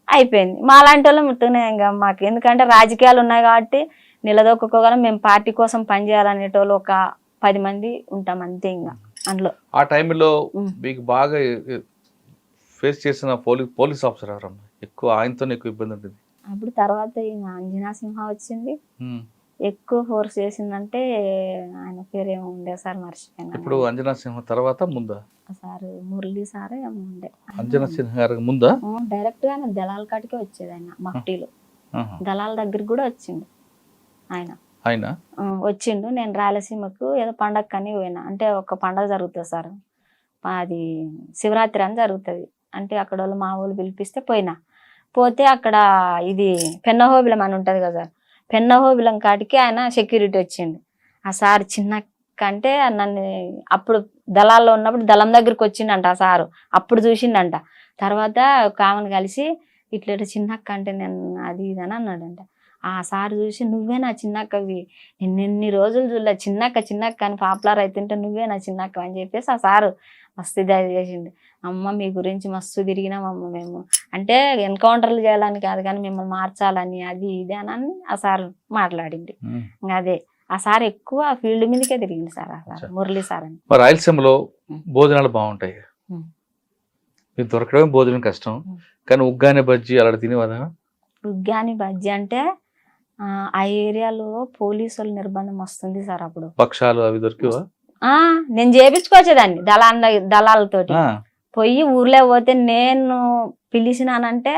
అయిపోయింది. మా లాంటి వాళ్ళం ముట్టుకునే ఇంకా మాకు ఎందుకంటే రాజకీయాలు ఉన్నాయి కాబట్టి నిలదొక్కుకోగలం. మేము పార్టీ కోసం పనిచేయాలనేటోళ్ళు ఒక 10 మంది ఉంటాం అంతే. ఇంకా అందులో ఆ టైంలో మీకు బాగా ఫేస్ చేసిన పోలీస్ ఆఫీసర్ ఎవరమ్మా? ఎక్కువ ఆయనతో ఎక్కువ ఇబ్బంది ఉంటుంది. అప్పుడు తర్వాత అంజనా సింహ వచ్చింది. ఎక్కువ ఫోర్స్ చేసిందంటే ఆయన పేరు ఏమో ఉండే సార్, మర్చిపోయినా. ఇప్పుడు అంజనా సింహ తర్వాత ముందా సార్? మురళి సార్ ఏమో ఉండే. అంజనా సింహ గారు ముందా? డైరెక్ట్ గా దళాల కాటికే వచ్చేది ఆయన. మఫ్టీలో దళాల దగ్గరికి కూడా వచ్చిండు ఆయన వచ్చిండు. నేను రాయలసీమకు ఏదో పండగ కని పోయినా. అంటే ఒక పండగ జరుగుతుంది సార్, అది శివరాత్రి అని జరుగుతుంది. అంటే అక్కడ వాళ్ళు మా వాళ్ళు పిలిపిస్తే పోతే అక్కడ ఇది పెన్నహోబిలం అని ఉంటుంది కదా సార్, పెన్నహోబిలం కాటికి ఆయన సెక్యూరిటీ వచ్చిండు. ఆ సార్ చిన్న కంటే నన్ను అప్పుడు దళాల్లో ఉన్నప్పుడు దళం దగ్గరికి వచ్చిండంట ఆ సారు. అప్పుడు చూసిండంట. తర్వాత కామన్ కలిసి ఇట్లా చిన్నక్క అంటే నేను అది ఇది అని అన్నాడంట. ఆ సార్ చూసి నువ్వే నా చిన్నక్కవి, ఎన్ని రోజులు చూడలే, చిన్నక్క అని పాపులర్ అవుతుంటే నువ్వే నా చిన్నక్క అని చెప్పేసి ఆ సారు మస్తు ఇది చేసిండు. అమ్మ మీ గురించి మస్తు తిరిగినామమ్మ మేము, అంటే ఎన్కౌంటర్లు చేయాలని కాదు కానీ మిమ్మల్ని మార్చాలని అది ఇది అని ఆ సార్ మాట్లాడింది. అదే ఆ సార్ ఎక్కువ ఫీల్డ్ మీదకే తిరిగింది సార్ ఆ సార్, మురళి సార్ అని. రాయలసీమలో భోజనాలు బాగుంటాయి, మీకు దొరకడమే భోజనం కష్టం, కానీ ఉగ్గాని బజ్జీ అలా తినేవాదా? ఉగ్గాని బజ్జీ అంటే ఆ ఏరియాలో పోలీసు వాళ్ళ నిర్బంధం వస్తుంది సార్. అప్పుడు పక్షాలు అవి దొరికేవా? నేను చేపించుకోవచ్చేదాన్ని దళాలతోటి. పోయి ఊర్లో పోతే నేను పిలిచినానంటే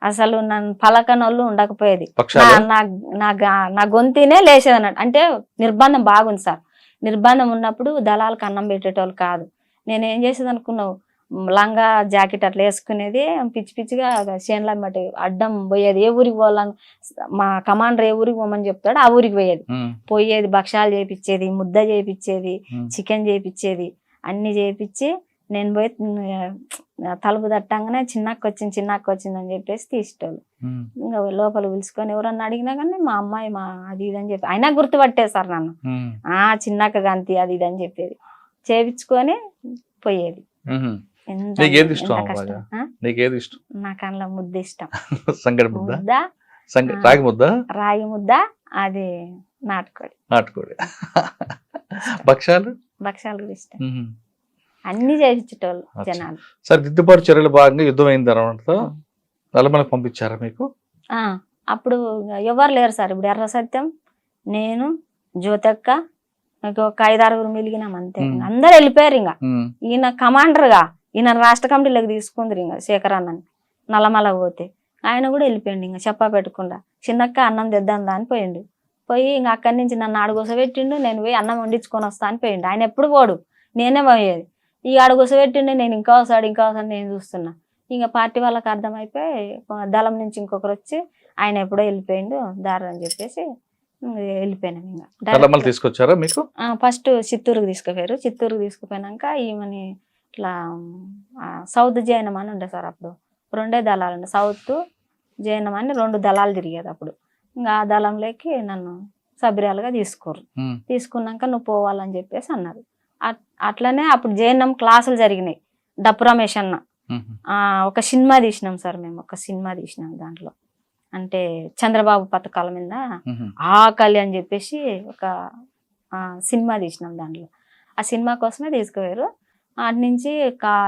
అసలు నన్ను పలకనోళ్ళు ఉండకపోయేది. నా గొంతునే లేచేది అన్నట్టు. అంటే నిర్బంధం బాగుంది సార్. నిర్బంధం ఉన్నప్పుడు దళాలకు అన్నం పెట్టేటోళ్ళు కాదు. నేను ఏం చేసేది అనుకున్నావు, లంగా జాకెట్ అట్లా వేసుకునేది, పిచ్చి పిచ్చిగా చేనుల మట్టి అడ్డం పోయేది. ఏ ఊరికి పోవాలని మా కమాండర్ ఏ ఊరికి పోమని చెప్తాడు ఆ ఊరికి పోయేది. భక్షాలు చేపించేది, ముద్ద చేపించేది, చికెన్ చేపించేది, అన్ని చేపించి నేను పోయి తలుపు తట్టంగానే చిన్నక్క వచ్చింది అని చెప్పేసి తీసేటోళ్ళు. ఇంకా లోపల పిలుచుకొని ఎవరన్నా అడిగినా కానీ మా అమ్మాయి మా అది ఇది అని చెప్పి అయినా గుర్తుపట్టేశారు నన్ను. చిన్నక్క గంతి అది ఇది అని చెప్పేది. చేపించుకొని పోయేది. నాకు అందులో ముద్ద ఇష్టం. రాగి ముద్ద, అది నాటుకోడి. భక్షాలు కూడా ఇష్టం. అన్ని చేయించేటోళ్ళు జనాలు. సరే, దిద్దుబాటు చర్యలు భాగంగా యుద్ధం అయిన తర్వాత నల్లమలకు పంపించారా మీకు? అప్పుడు ఎవరు లేరు సార్. ఇప్పుడు ఎర్ర సత్యం, నేను, జ్యోతక్క, ఒక 5-6 మిలిగినాం అంతే. అందరు వెళ్ళిపోయారు. ఇంకా ఈయన కమాండర్ గా ఈయన రాష్ట్ర కమిటీలోకి తీసుకుందరు. ఇంకా శేఖర్ అన్నని నల్లమలకు పోతే ఆయన కూడా వెళ్ళిపోయింది. ఇంకా చెప్పా పెట్టకుండా చిన్నక్క అన్నం తెద్దాం అని పోయి ఇంకా అక్కడి నుంచి నన్ను ఆడుకోస పెట్టిండు. నేను పోయి అన్నం వండించుకొని వస్తా అని పోయిండు. ఆయన ఎప్పుడు పోడు, నేనే పోయేది. ఇక ఆడ కూర్చోబెట్టిండే, నేను ఇంకా వస్తాడు నేను చూస్తున్నా. ఇంకా పార్టీ వాళ్ళకి అర్థమైపోయి దళం నుంచి ఇంకొకరు వచ్చి ఆయన ఎప్పుడో వెళ్ళిపోయిండు దారి అని చెప్పేసి వెళ్ళిపోయినాం. ఇంకా నల్లమల తీసుకొచ్చారా మీకు? ఫస్ట్ చిత్తూరుకి తీసుకుపోయారు. చిత్తూరుకి తీసుకుపోయినాక ఈమెని ఇట్లా సౌత్ జైనం అని ఉండే సార్. అప్పుడు 2 దళాలు ఉండే, సౌత్ జైనం అని 2 దళాలు తిరిగేది అప్పుడు. ఇంకా ఆ దళంలోకి నన్ను సభ్యురాలుగా తీసుకోరు. తీసుకున్నాక నువ్వు పోవాలని చెప్పేసి అన్నారు. అట్లనే అప్పుడు జైనం క్లాసులు జరిగినాయి. డప్పు రమేష్ అన్న ఒక సినిమా తీసినాం సార్ మేము. ఒక సినిమా తీసినాం దాంట్లో, అంటే చంద్రబాబు పథకాల మీద ఆకలి అని చెప్పేసి ఒక సినిమా తీసినాం. దాంట్లో ఆ సినిమా కోసమే తీసుకుపోయారు. అటు నుంచి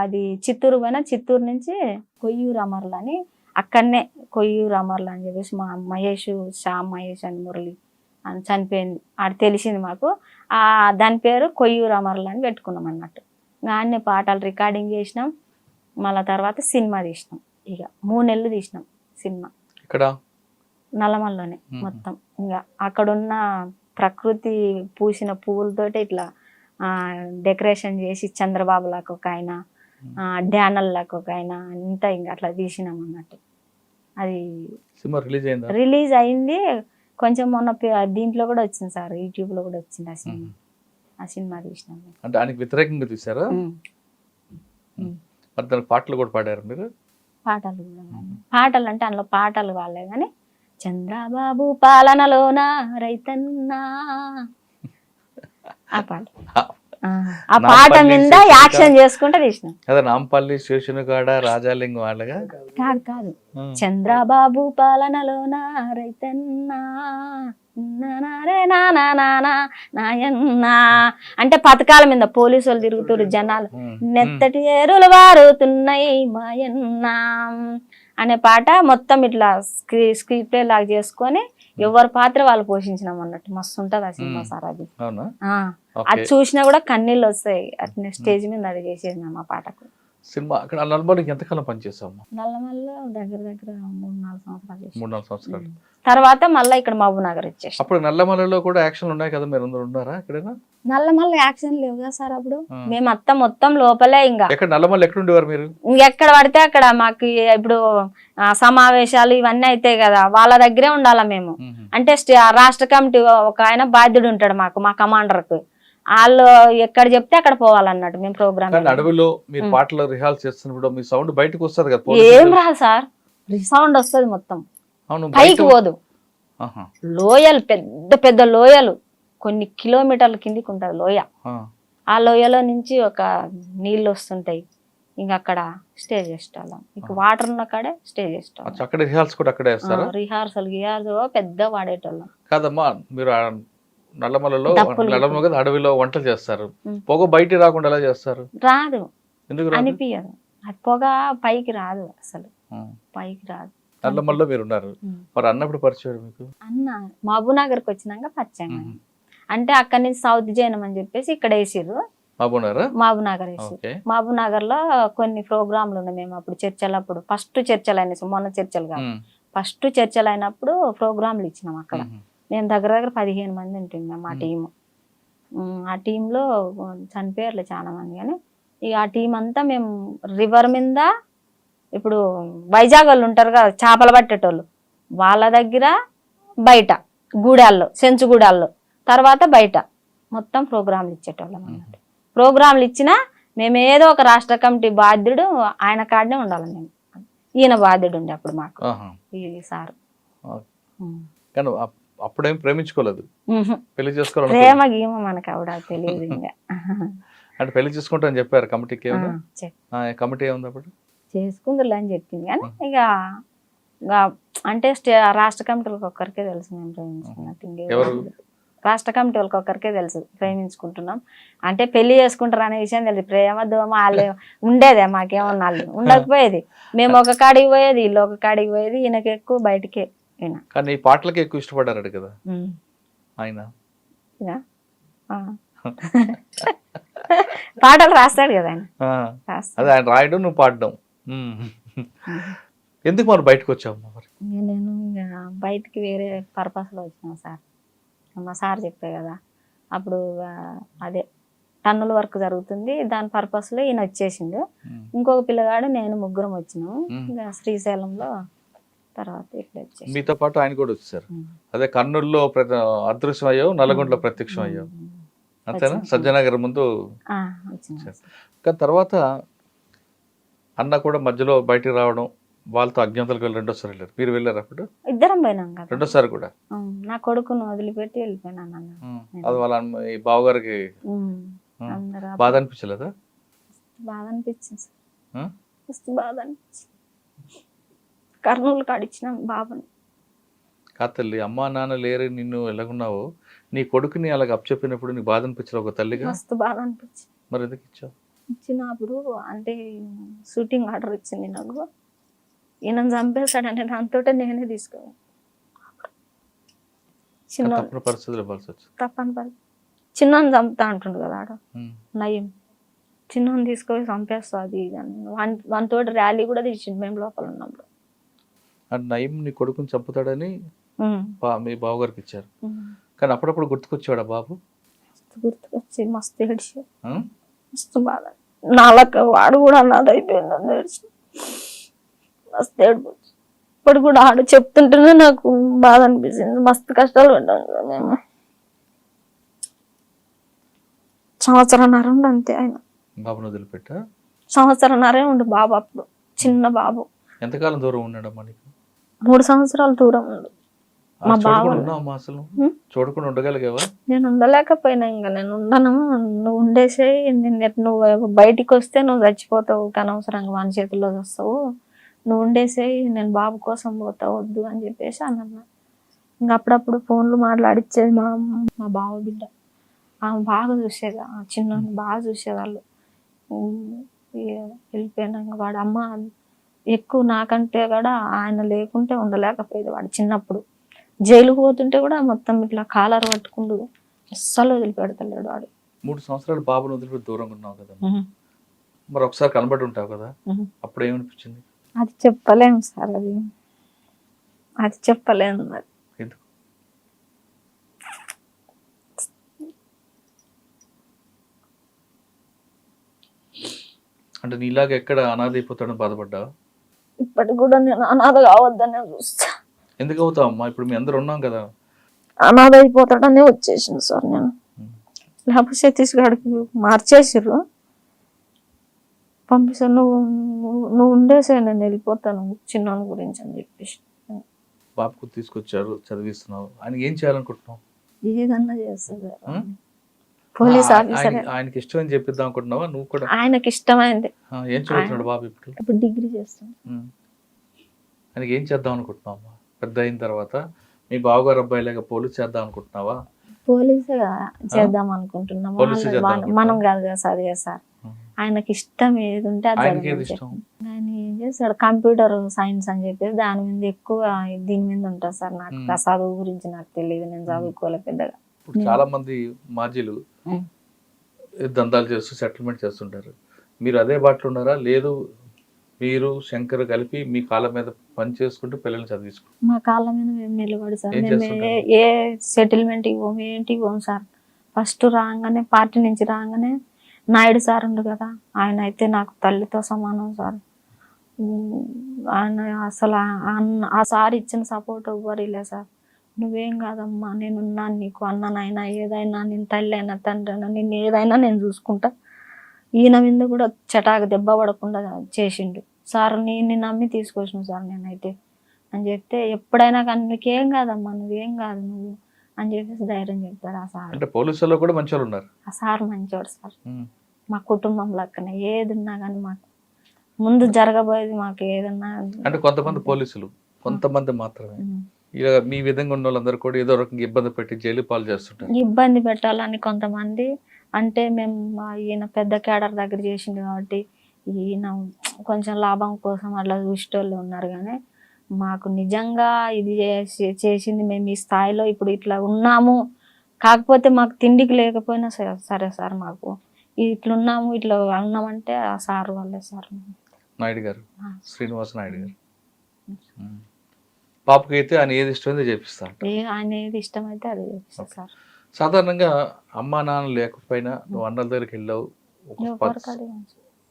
అది చిత్తూరు పోయినా, చిత్తూరు నుంచి కొయ్యూరు అమర్లు అని అక్కడనే కొయ్యూరు అమర్లు అని చెప్పేసి మా మహేష్, శ్యామ్ మహేష్ అని మురళి అని చనిపోయింది. అది తెలిసింది మాకు. దాని పేరు కొయ్యూరు అమర్లు అని పెట్టుకున్నాం అన్నట్టు. అన్ని పాటలు రికార్డింగ్ చేసినాం. మళ్ళా తర్వాత సినిమా తీసినాం. ఇక 3 నెలలు తీసినాం సినిమా ఇక్కడ నల్లమల్లోనే మొత్తం. ఇంకా అక్కడున్న ప్రకృతి పూసిన పువ్వులతోటి ఇట్లా డెకరేషన్ చేసి చంద్రబాబు లాగా ఒక ఆయన, డ్యానల్ లాగా ఒక ఆయన, అంతా ఇంకా అట్లా తీసినాం అన్నట్టు. అది సినిమా రిలీజ్ అయింది కొంచెం మొన్న దీంట్లో కూడా వచ్చింది సార్, యూట్యూబ్ లో కూడా వచ్చింది ఆ సినిమా. ఆ సినిమా తీసినాం. అంటే ఆయనకి వ్యతిరేకంగా తీసారా? మరి దానికి పాటలు కూడా పాడారు మీరు? పాటలు అంటే అందులో పాటలు వాళ్ళే కానీ చంద్రబాబు పాలనలోన రైతన్నా ఆ పాట, ఆ పాట మీద యాక్షన్ చేసుకుంటే తీసినాం. అదే నాంపల్లి శేషునిగాడ రాజాలింగం వాళ్ళగా కాదు. చంద్రబాబు పాలనలోన రైతన్నా నాయన్నా అంటే పథకాల మీద పోలీసులు తిరుగుతురు, జనాలు నెత్తటి ఏరులు వారుతున్నాయి మాయన్నా అనే పాట మొత్తం ఇట్లా స్క్రీన్ ప్లే లాగా చేసుకొని ఎవరి పాత్ర వాళ్ళు పోషించినాం అన్నట్టు. మస్తు ఉంటది ఆ సినిమా సార్. అది అది చూసినా కూడా కన్నీళ్ళు వస్తాయి. అట్నే స్టేజ్ మీద అది చేసేసినాం ఆ పాటకు. సినిమా అక్కడ నల్లమల్లికి ఎంతకాలం పనిచేసాము? నల్లమల్లో దగ్గర 3-4 సంవత్సరాలు. 3-4 సంవత్సరాలు తర్వాత మళ్ళీ ఇక్కడ మహబూబ్ నగర్ వచ్చేసి. అప్పుడు నల్లమల్లలో కూడా యాక్షన్ ఉన్నాయి కదా, మీరు ఉన్నారా ఎక్కడైనా? నల్లమల్ల యాక్షన్ లేవు కదా సార్ అప్పుడు. మేము మొత్తం లోపలే. ఇంకా నల్లమల్ల ఎక్కడ ఉండేవారు మీరు? ఎక్కడ పడితే అక్కడ. మాకు ఇప్పుడు సమావేశాలు ఇవన్నీ అయితే కదా, వాళ్ళ దగ్గరే ఉండాలా మేము. అంటే రాష్ట్ర కమిటీ ఒక ఆయన బాధ్యుడు ఉంటాడు మాకు, మా కమాండర్ కు. వాళ్ళు ఎక్కడ చెప్తే అక్కడ పోవాలన్నట్టు మేము ప్రోగ్రామ్. అడవిలో మీరు పాటలు రిహార్సల్ చేస్తున్నప్పుడు మీ సౌండ్ బయటకు వస్తుంది కదా? ఏం రాదు సార్, సౌండ్ వస్తుంది మొత్తం, పైకి పోదు. లోయలు, పెద్ద పెద్ద లోయలు, కొన్ని కిలోమీటర్ల కిందికి ఉంటది లోయ. ఆ లోయలో నుంచి ఒక నీళ్ళు వస్తుంటాయి. ఇంకా అక్కడ స్టే చేసేవాళ్ళం. ఇక వాటర్ ఉన్న కాడే స్టే చేసేవాళ్ళం. రిహార్సల్ పెద్ద వాడేటోళ్ళం కాదమ్మా. మీరు నల్లమలలో అడవిలో వంటలు చేస్తారు, పొగ బయట రాకుండా ఎలా చేస్తారు? రాదు, అనిపించదు. అది పొగ పైకి రాదు, అసలు పైకి రాదు. నల్లమల్లో మీరు ఉన్నారు, మరి అన్నప్పుడు పరిచయం మీకు? అన్న మహబూబ్ నగర్కి వచ్చినాక పరిచయం. అంటే అక్కడి నుంచి సౌత్ జైనం అని చెప్పేసి ఇక్కడ వేసిర్రు. మహబూబ్ నగర్ వేసి మహబూబ్ నగర్ లో కొన్ని ప్రోగ్రాంలు ఉన్నాయి. మేము అప్పుడు చర్చలు, అప్పుడు ఫస్ట్ చర్చలు అయినాయి, మొన్న చర్చలు కాదు, ఫస్ట్ చర్చలు అయినప్పుడు ప్రోగ్రాంలు ఇచ్చినాం అక్కడ. మేము దగ్గర 15 మంది ఉంటుండే మా టీము. ఆ టీంలో చనిపోయారులే చాలా మంది. కానీ ఇక ఆ టీం అంతా మేము రివర్ మీద, ఇప్పుడు వైజాగ్ వాళ్ళు ఉంటారు కదా చేపలు పట్టేటోళ్ళు, వాళ్ళ దగ్గర బయట గూడాల్లో, సెంచుగూడాల్లో, తర్వాత బయట మొత్తం ప్రోగ్రాంలు ఇచ్చేటోళ్ళం అన్నట్టు. ప్రోగ్రాంలు ఇచ్చినా మేము ఏదో ఒక రాష్ట్ర కమిటీ బాధ్యుడు ఆయన కాడనే ఉండాలి. మేము ఈయన బాధ్యుడు ఉండే అప్పుడు మాకు ఈ సారు. అప్పుడేం ప్రేమించుకోలేదు, పెళ్లి చేసుకోవాలి? ప్రేమ గీమ మనకు ఆవిడ తెలియదు. ఇంకా అంటే పెళ్లి చేసుకుంటా అని చెప్పారు కమిటీకి? కమిటీ ఏముంది అప్పుడు? చేసుకుందరులే అని చెప్పింది. కానీ ఇక అంటే రాష్ట్ర కమిటీలకు ఒక్కరికే తెలుసు మేము ప్రేమించుకున్నట్టు. రాష్ట్ర కమిటీ వాళ్ళకి ఒక్కరికే తెలుసు ప్రేమించుకుంటున్నాం అంటే. పెళ్లి చేసుకుంటారు అనే విషయం తెలుసు. ప్రేమ దోమ వాళ్ళే ఉండేదే, మాకేమన్నా వాళ్ళు ఉండకపోయేది. మేము ఒక కాడికి పోయేది, వీళ్ళు ఒక కాడికి పోయేది. ఈయనకి ఎక్కువ బయటకే. కానీ పాటలకి ఎక్కువ ఇష్టపడ్డారు కదా ఆయన? పాటలు రాస్తాడు కదా ఆయన. అదే ఆయన రాయడం, నువ్వు పాడడం. ఎందుకు మరి బయటకు వచ్చావు? నేను బయటికి వేరే పర్పస్ లో వచ్చినా సార్. మా సార్ చెప్పే కదా అప్పుడు, అదే టన్నుల వర్క్ జరుగుతుంది. దాని పర్పస్లో ఈయన వచ్చేసిండు. ఇంకొక పిల్లగాడు నేను ముగ్గురం వచ్చినాము. ఇంకా శ్రీశైలంలో తర్వాత ఇట్లా వచ్చేసి మీతో పాటు ఆయన కూడా వచ్చారు. అదే కర్నూలులో అదృశ్యం అయ్యావు, నల్గొండలో ప్రత్యక్షం అయ్యావు అంతేనా? సజ్జనగర్ ముందు వచ్చిన కానీ తర్వాత అన్న కూడా మధ్యలో బయటికి రావడం, వాళ్ళతో అజ్ఞాతలకు వెళ్ళి రెండోసారి వెళ్ళారు. మీరు వెళ్ళారు అప్పుడు? ఇద్దరం పోయినాం కదా. రెండోసారి కూడా నా కొడుకును వదిలిపెట్టి వెళ్ళిపోయినాను అన్న. అది వాళ్ళ ఈ బావగారికి అందరూ బాధ అనిపించలేదా? బాధ అనిపించింది సార్. మస్తు బాధ అనిపించింది. కర్నూలు కాడిచ్చినాం బాబుని. తల్లి అమ్మా నాన్న లేరు, నిన్ను ఎలాగున్నావు, నీ కొడుకుని అలాగ అప్పచెప్పినప్పుడు నీకు బాధ అనిపించలేదు ఒక తల్లిగా? మస్తు బాధ అనిపించింది. మరి ఎందుకు ఇచ్చావు? ఇచ్చినప్పుడు అంటే షూటింగ్ ఆర్డర్ వచ్చింది నాకు. ఈయన చంపేశాడని దాంతో నేనే తీసుకోవాలి. చిన్న తప్పని పరిస్థితులు ఇవ్వాల్సి వచ్చింది. తప్పని పరిస్థితి. చిన్నని చంపుతా అంటుండు కదా ఆడ నయం. చిన్నని తీసుకొని చంపేస్తా అది ఇది అని వానితో ర్యాలీ కూడా తీసిండు మేము లోపల ఉన్నప్పుడు. అండ్ నయం నీ కొడుకుని చంపుతాడని మీ బావగారికి ఇచ్చారు. కానీ అప్పుడప్పుడు గుర్తుకొచ్చాడా బాబు? గుర్తుకొచ్చి మస్తు ఏడ్చి మస్తు బాధ. నాలక వాడు కూడా అన్నది అయిపోయిందని ఏడ్చి మస్తు ఏడుపు. ఇప్పుడు కూడా ఆడు చెప్తుంటేనే నాకు బాధ అనిపించింది. మస్తు కష్టాలు పడ్డాను కదా మేము. సంవత్సరంన్నర ఉండు అంతే ఆయన. బాబును వదిలిపెట్టా? సంవత్సరంన్నరే ఉండు బాబు అప్పుడు, చిన్న బాబు. ఎంతకాలం దూరం ఉన్నాడమ్మా నీకు? 3 సంవత్సరాల దూరం ఉండు. మా బాబు అసలు చూడకుండా ఉండగలిగావా? నేను ఉండలేకపోయినా. ఇంకా నేను ఉండను, నువ్వు ఉండేసే, నువ్వు బయటికి వస్తే నువ్వు చచ్చిపోతావు, అనవసరంగా వాని చేతుల్లో వస్తావు, నువ్వు ఉండేసే, నేను బాబు కోసం పోతా, వద్దు అని చెప్పేసి అన్న. ఇంకా అప్పుడప్పుడు ఫోన్లు మాట్లాడిచ్చేది మా బావ బిడ్డ. ఆమె బాగా చూసేది, చిన్న బాగా చూసేవాళ్ళు. వెళ్ళిపోయినాక వాడు అమ్మ ఎక్కువ నాకంటే కూడా ఆయన లేకుంటే ఉండలేకపోయేది. వాడు చిన్నప్పుడు జైలుకు పోతుంటే కూడా మొత్తం ఇట్లా కాలర్ పట్టుకుంటూ అస్సలు వదిలిపెడతలేడు వాడు. 3 సంవత్సరాలు బాబును వదిలిపెట్టి దూరంగా ఉన్నావు కదా, మరి ఒకసారి కనబడి ఉంటావు కదా, అప్పుడు ఏమనిపించింది? అది చెప్పలేము సార్, అది చెప్పలేము. మరి ఎందుకు? అంటే నీలాగా ఎక్కడ అనాథ అయిపోతాడని బాధపడ్డా? ఇప్పటికి కూడా నేను అనాథ కావద్దనే చూస్తా. ఎందుకు అవుతావు అమ్మా? ఇప్పుడు మీ అందరు ఉన్నాం కదా. అనాథ అయిపోతాడనే వచ్చేసింది సార్ నేను. లేకపోతే సతీష్ గారికి మార్చేసిర్రు, పంపిస్తాను, నువ్వు ఉండేసే, నేను వెళ్ళిపోతాను చిన్నోని గురించి అని చెప్పేసి. బాబుకు తీసుకొచ్చారు, చదివిస్తున్నావు, ఆయన ఏం చేయాలనుకుంటున్నావు? ఏదన్నా చేస్తుంది. Police officer. ఆయనకి ఇష్టం అని చెప్పిద్దాం అనుకుంటున్నావా నువ్వు కూడా? ఆయనకి ఇష్టమైంది. ఏం చదువుతున్నాడు బాబు ఇప్పుడు? ఇప్పుడు డిగ్రీ చేస్తాను. ఆయనకి ఏం చేద్దాం అనుకుంటున్నావు అమ్మా పెద్ద అయిన తర్వాత? మీ బావగారు అబ్బాయిలాగా పోలీస్ చేద్దాం అనుకుంటున్నావా? పోలీసు చేద్దాం అనుకుంటున్నాం. మనం కాదు కదా చదివే సార్. ఆయనకి ఇష్టం ఏది ఉంటే అది ఆయన ఏం చేస్తాడు, కంప్యూటర్ సైన్స్ అని చెప్పేసి దాని మీద ఎక్కువ, దీని మీద ఉంటుంది సార్. నాకు చదువు గురించి నాకు తెలియదు, నేను చదువుకోలే పెద్దగా. చాలా మంది మాజీలు దందాలు చేస్తూ సెటిల్మెంట్ చేస్తుంటారు. మీరు అదే బాటలో ఉన్నారా? లేదు మీరు శంకర్ కలిపి మీ కాళ్ళ మీద పని చేసుకుంటూ పిల్లల్ని చదివించుకుంటారు? మా కాళ్ళ మీద మేము నిలబడి సార్, మేము ఏ సెటిల్మెంట్ ఇవ్వము, ఏంటి ఇవ్వము సార్. ఫస్ట్ రాగానే, పార్టీ నుంచి రాగానే నాయుడు సార్ ఉండు కదా, ఆయన అయితే నాకు తల్లితో సమానం సార్. ఆయన అసలు ఆ సార్ ఇచ్చిన సపోర్ట్ ఎవ్వరు లే సార్. నువ్వేం కాదమ్మా, నేనున్నాను నీకు, అన్ననైనా ఏదైనా, నేను తల్లి అయినా తండ్రి అయినా, నేను ఏదైనా నేను చూసుకుంటా. ఈయన మీద కూడా చటాకు దెబ్బ పడకుండా చేసిండు సార్. నేను నమ్మి తీసుకొచ్చిన సార్ నేనైతే అని చెప్తే, ఎప్పుడైనా కానీ నీకేం కాదమ్మా, నువ్వేం కాదు నువ్వు అని చెప్పేసి ధైర్యం చెప్తారు ఆ సార్. అంటే పోలీసుల్లో కూడా మంచోళ్ళు ఉన్నారు. ఆ సార్ మంచోడు సార్. మా కుటుంబం లెక్కనే ఏది ఉన్నా కానీ మాకు ముందు జరగబోయేది, మాకు ఏదన్నా. అంటే కొంతమంది పోలీసులు, కొంతమంది మాత్రమే ఇలా మీ విధంగా ఉన్న వాళ్ళందరూ కూడా ఏదో రకంగా ఇబ్బంది పెట్టి జైలు పాలు చేస్తుంటారు. ఇబ్బంది పెట్టాలని కొంతమంది, అంటే మేము ఈయన పెద్ద కేడర్ దగ్గర చేసింది కాబట్టి ఈయన కొంచెం లాభం కోసం అట్లా చూసేటోళ్ళు ఉన్నారు. కానీ మాకు నిజంగా ఇది చేసింది మేము ఈ స్థాయిలో ఇప్పుడు ఇట్లా ఉన్నాము, కాకపోతే మాకు తిండికి లేకపోయినా సరే సార్, మాకు ఇట్లున్నాము, ఇట్లా ఉన్నామంటే ఆ సార్ వాళ్ళే సార్. నాయుడు గారు, శ్రీనివాస నాయుడు గారు. పాపకి అయితే ఆయన ఏది ఇష్టమైతే చేపిస్తాను. ఆయన ఏది ఇష్టమైతే అది చేపిస్తారు సార్. సాధారణంగా అమ్మా నాన్న లేకపోయినా నువ్వు అన్నల దగ్గరికి వెళ్ళావు, ఒక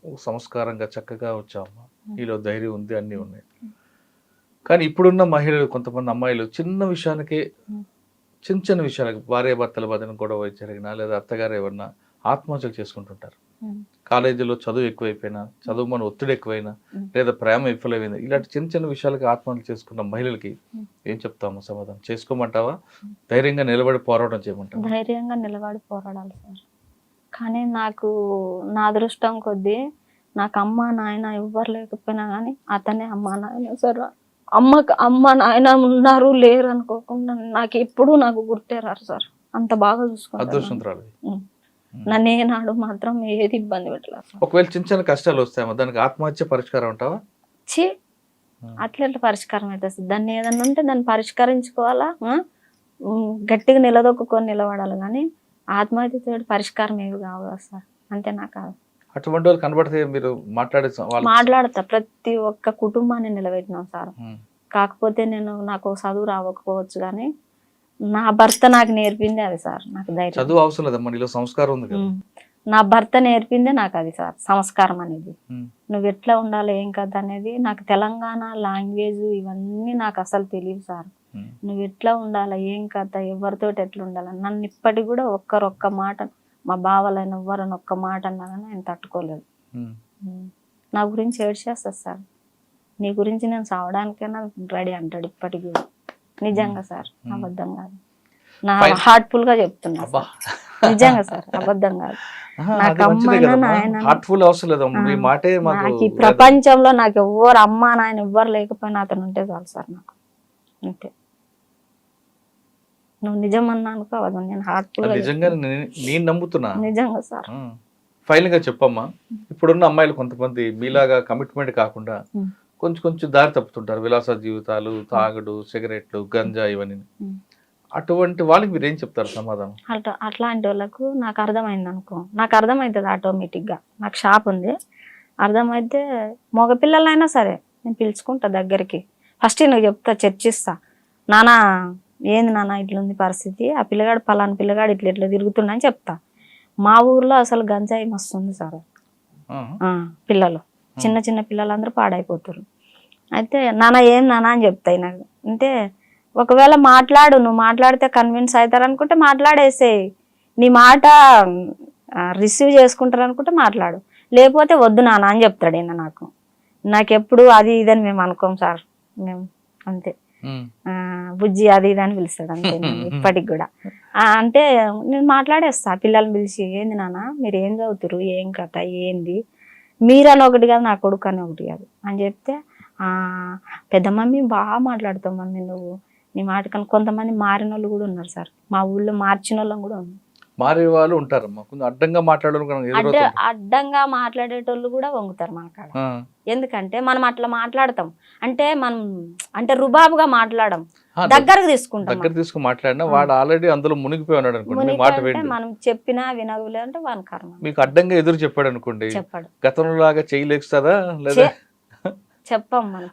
ఒక సంస్కారంగా చక్కగా వచ్చావమ్మా, నీలో ధైర్యం ఉంది, అన్నీ ఉన్నాయి. కానీ ఇప్పుడున్న మహిళలు, కొంతమంది అమ్మాయిలు చిన్న విషయానికి, చిన్న చిన్న విషయాలకు, భార్య భర్తల మధ్యన గొడవ జరిగినా లేదా అత్తగారు ఎవరన్నా ఆత్మహత్యలు చేసుకుంటుంటారు. కాలేజీలో చదువు ఎక్కువైపోయినా, చదువు మన ఒత్తిడి ఎక్కువైనా, లేదా ప్రేమ విఫలమైనా, ఇలాంటి చిన్న చిన్న విషయాలకి ఆత్మహత్య చేసుకున్న మహిళలకి ఏం చెప్తాము సమాధానం? చేసుకోమంటావా, ధైర్యంగా నిలబడి పోరాటం చేయమంటావా? ధైర్యంగా నిలబడి పోరాడాలి సార్. కానీ నాకు నా అదృష్టం కొద్దీ నాకు అమ్మ నాయన ఎవ్వరు లేకపోయినా కానీ అతనే అమ్మ నాయన సార్. అమ్మ నాయన ఉన్నారు లేరు అనుకోకుండా నాకు ఎప్పుడు నాకు గుర్తేరారు సార్. అంత బాగా చూసుకుంటారు. అదృష్టవంతురాలు. నన్ను ఏనాడు మాత్రం ఏది ఇబ్బంది పెట్టలేదు సార్. ఒకవేళ చిన్న చిన్న కష్టాలు వస్తాయేమో, దానికి ఆత్మహత్య పరిష్కారం అంటావా? అట్లా పరిష్కారం అవుతుంది సార్. దాన్ని ఏదన్నా ఉంటే దాన్ని పరిష్కరించుకోవాలా, గట్టిగా నిలదొక్కుకొని నిలబడాలి. కానీ ఆత్మహత్య పరిష్కారం ఏవి కావు సార్. అంతే నాకు కాదు. అటువంటి వాళ్ళు కనబడితే మీరు మాట్లాడతా. ప్రతి ఒక్క కుటుంబాన్ని నిలబెట్టినాం సార్. కాకపోతే నాకు చదువు రావకపోవచ్చు కానీ నా భర్త నాకు నేర్పింది అది సార్. నాకు ధైర్యం. చదువు అవసరం లేదమ్మా, నీలో సంస్కారం ఉంది కదా. నా భర్త నేర్పిందే నాకు అది సార్, సంస్కారం అనేది. నువ్వు ఎట్లా ఉండాలి ఏం కదా అనేది నాకు తెలంగాణ లాంగ్వేజ్ ఇవన్నీ నాకు అసలు తెలియదు సార్. నువ్వు ఎట్లా ఉండాలి ఏం కథ, ఎవరితోటి ఎట్లా ఉండాలి, నన్ను ఇప్పటికి కూడా ఒక్క మాట, మా బావలైన ఎవ్వరని ఒక్క మాట అన్నా కానీ ఆయన తట్టుకోలేదు. నా గురించి ఏడ్చేస్తా సార్. నీ గురించి నేను సావడానికైనా రెడీ అంటాడు ఇప్పటికి కూడా. నిజంగా సార్, అబద్ధం కాదు. నా హార్ట్ఫుల్ గా చెప్తున్నా నిజంగా సార్, అబద్ధం కాదు. నాకు అమ్మ నాయన నాకు ఈ ప్రపంచంలో నాకు ఎవ్వరు అమ్మ నాయన ఎవ్వరు లేకపోయినా అతను ఉంటే చాలు సార్ నాకు. అంతే. నువ్వు నిజం అన్నా అనుకో, అది నేను హార్ట్ఫుల్ నిజంగా నేను నమ్ముతున్నా. నిజంగా సార్. ఫైనల్ గా చెప్పమ్మా, ఇప్పుడున్న అమ్మాయిలు కొంతమంది మీలాగా కమిట్మెంట్ కాకుండా కొంచెం దారి తప్పుతుంటారు. విలాస జీవితాలు, తాగుడు, సిగరెట్లు, గంజా ఇవన్నీ. అటువంటి వాళ్ళకి మీరు ఏం చెప్తారు సమాధానం? అట్లాంటి వాళ్ళకు నాకు అర్థమైంది అనుకో, నాకు అర్థమవుతుంది ఆటోమేటిక్గా. నాకు షాప్ ఉంది, అర్థమైతే మగపిల్లలైనా సరే నేను పిలుచుకుంటా దగ్గరికి. ఫస్ట్ నువ్వు చెప్తా, చర్చిస్తా. నానా ఏంది నాన్న ఇట్లుంది పరిస్థితి, ఆ పిల్లగాడు పలానా పిల్లగాడు ఇట్లా తిరుగుతున్నా అని చెప్తా. మా ఊర్లో అసలు గంజాయి మస్తుంది సార్. పిల్లలు చిన్న పిల్లలందరూ పాడైపోతారు. అయితే ఏం నాన్న అని చెప్తాయి నాకు. అంటే ఒకవేళ నువ్వు మాట్లాడితే కన్విన్స్ అవుతారు అనుకుంటే మాట్లాడేసేయి, నీ మాట రిసీవ్ చేసుకుంటారు అనుకుంటే మాట్లాడు, లేకపోతే వద్దు నాన్న అని చెప్తాడు ఈయన నాకు. నాకెప్పుడు అది ఇదని మేము అనుకోం సార్. మేము అంతే, బుజ్జి అది ఇది అని పిలుస్తాడు అంతే ఇప్పటికి కూడా. అంటే నేను మాట్లాడేస్తా పిల్లల్ని పిలిచి, ఏంది నాన్న మీరు ఏం చదువుతారు, ఏం కథ ఏంది, మీరని ఒకటి కాదు నా కొడుకు అని ఒకటి కాదు అని చెప్తే, పెద్ద మమ్మీ బాగా మాట్లాడుతావు మమ్మీ నువ్వు, నీ మాట కానీ. కొంతమంది మారిన వాళ్ళు కూడా ఉన్నారు సార్, మా ఊళ్ళో మార్చిన వాళ్ళం కూడా ఉంది. మారే వాళ్ళు ఉంటారమ్మా, కొంచెం అడ్డంగా అడ్డంగా మాట్లాడేటోళ్ళు కూడా వంగుతారు మన కాడ. ఎందుకంటే మనం అట్లా మాట్లాడతాం అంటే రుబాబుగా మాట్లాడడం, దగ్గరకు తీసుకుని మాట్లాడినా వాడు ఆల్రెడీ అందులో మునిగిపోయి ఉన్నాడు అనుకోండి. మనం చెప్పినా వినగులే అంటే వాని కర్మ. మీకు అడ్డంగా ఎదురు చెప్పాడు అనుకోండి, చెప్పాడు గతంలో లాగా చేయలేస్తుందా లేదా చెప్పం మనం.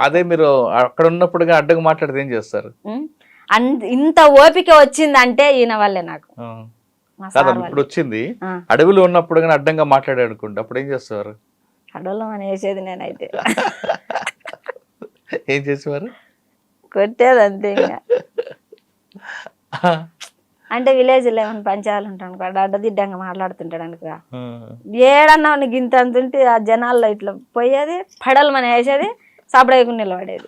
అదే మీరు అక్కడ ఉన్నప్పుడు అడ్డంగా మాట్లాడితే ఏం చేస్తారు? ఇంత ఓపిక వచ్చిందంటే ఈయన వల్లే నాకు. ఇప్పుడు వచ్చింది, అడవిలో ఉన్నప్పుడు కానీ అడ్డంగా మాట్లాడాడు అనుకోండి, అప్పుడు ఏం చేస్తారు? అడవిలో అని వేసేది నేనైతే. ఏం చేసేవారు? కొట్టేది అంతే. ఇంకా అంటే విలేజ్ లో ఏమైనా పంచాలు ఉంటాను, అడ్డదిడ్డంగా మాట్లాడుతుంటాడు అనుకో, ఏడన్నా నీకు ఇంత అంతుంటే ఆ జనాల్లో ఇట్లా పోయేది, పడలు మన వేసేది, సపడేయకుండా నిలబడేది,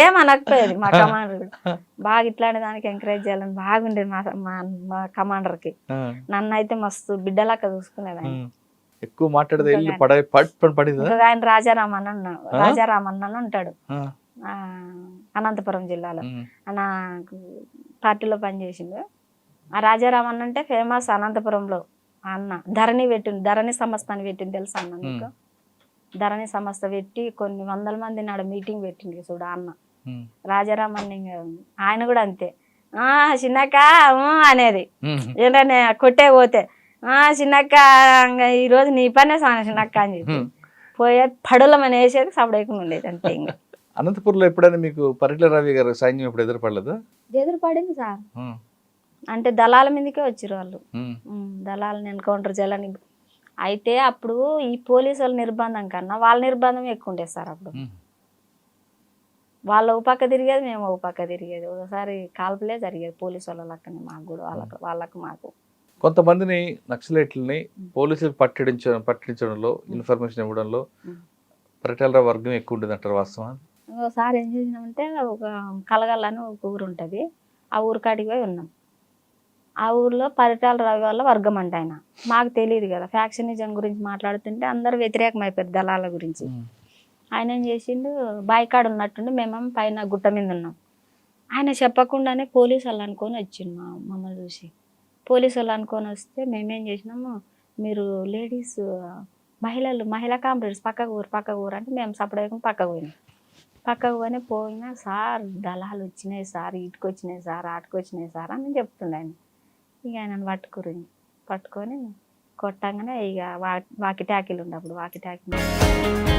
ఏమనకపోయేది. మా కమాండర్ బాగా ఇట్లాంటి దానికి ఎంకరేజ్ చేయాలని బాగుండేది మా కమాండర్కి. నన్ను అయితే మస్తు బిడ్డలాగా చూసుకునేది ఆయన. ఎక్కువ మాట్లాడేది. ఆయన రాజారామన్ అని ఉంటాడు అనంతపురం జిల్లాలో. నాకు పార్టీలో పనిచేసిండు. ఆ రాజారామన్ అంటే ఫేమస్ అనంతపురంలో. అన్న ధరణి సంస్థ అని పెట్టింది తెలుసా అన్న నీకు? ధరణి సంస్థ పెట్టి కొన్ని వందల మంది నాడు మీటింగ్ పెట్టింది చూడ అన్న రాజారామన్. ఆయన కూడా అంతే, చిన్నక్క అనేది. ఏంటనే కొట్టే పోతే, చిన్నక్క ఈరోజు నీ పనే చిన్నక్క అని చెప్పి పోయే పడులమని వేసేది, సపడేయకుండా ఉండేది అంతే. ఇంకా అనంతపురంలో ఎప్పుడైనా మీకు పరిట్ల రవి గారు సైన్యం ఎప్పుడు ఎదురుపడలేదా? ఎదురుపడింది సార్. అంటే దళాల మీదకే వచ్చారు వాళ్ళు. ఉమ్, దళాలను ఎన్కౌంటర్ చేయాలని. అయితే అప్పుడు ఈ పోలీసు వాళ్ళ నిర్బంధం కన్నా వాళ్ళ నిర్బంధం ఎక్కువ ఉండేది సార్. అప్పుడు ఉమ్. వాళ్ళ ఓ పక్క తిరిగేది, మేము ఓ పక్క తిరిగేది. ఒకసారి కాల్పులే జరిగేది పోలీసు వాళ్ళ లెక్కనే మాకు కూడా, వాళ్ళకు మాకు. కొంతమందిని నక్సలైట్లని పోలీసులు పట్టించడంలో ఇన్ఫర్మేషన్ ఇవ్వడంలో ఉమ్. పరిటాల వర్గం ఎక్కువ ఉంటుంది అంటారు, వాస్తవం? ఒకసారి ఏం చేసినామంటే ఒక కలగల్ల అని ఒక ఊరు ఉంటుంది, ఆ ఊరు కాడికి పోయి ఉన్నాం. ఆ ఊర్లో పరిటాల రవి వాళ్ళ వర్గం అంటే ఆయన. మాకు తెలియదు కదా, ఫ్యాక్షనిజం గురించి మాట్లాడుతుంటే అందరూ వ్యతిరేకం అయిపోయారు దళాల గురించి. ఆయన ఏం చేసిండు, బాయికాడ ఉన్నట్టుండి మేమేమో పైన గుట్ట మీద ఉన్నాం. ఆయన చెప్పకుండానే పోలీసు వాళ్ళు అనుకొని వచ్చిండు మమ్మల్ని చూసి. పోలీసు వాళ్ళు అనుకొని వస్తే మేమేం చేసినాము, మీరు లేడీస్ మహిళా కాంప్లైంట్స్ పక్కకు ఊరు అంటే మేము సపరేట్గా పక్కకు పోయినాం. పక్కకు పోయినా సార్ దళాలు వచ్చినాయి సార్, ఇటుకు వచ్చినాయి సార్, ఆటుకు వచ్చినాయి సార్ అని చెప్తుండే ఆయన. ఇక ఆయనను పట్టుకొని కొట్టంగానే ఇక వాకి టాకీలు ఉండే అప్పుడు వాకి టాకీ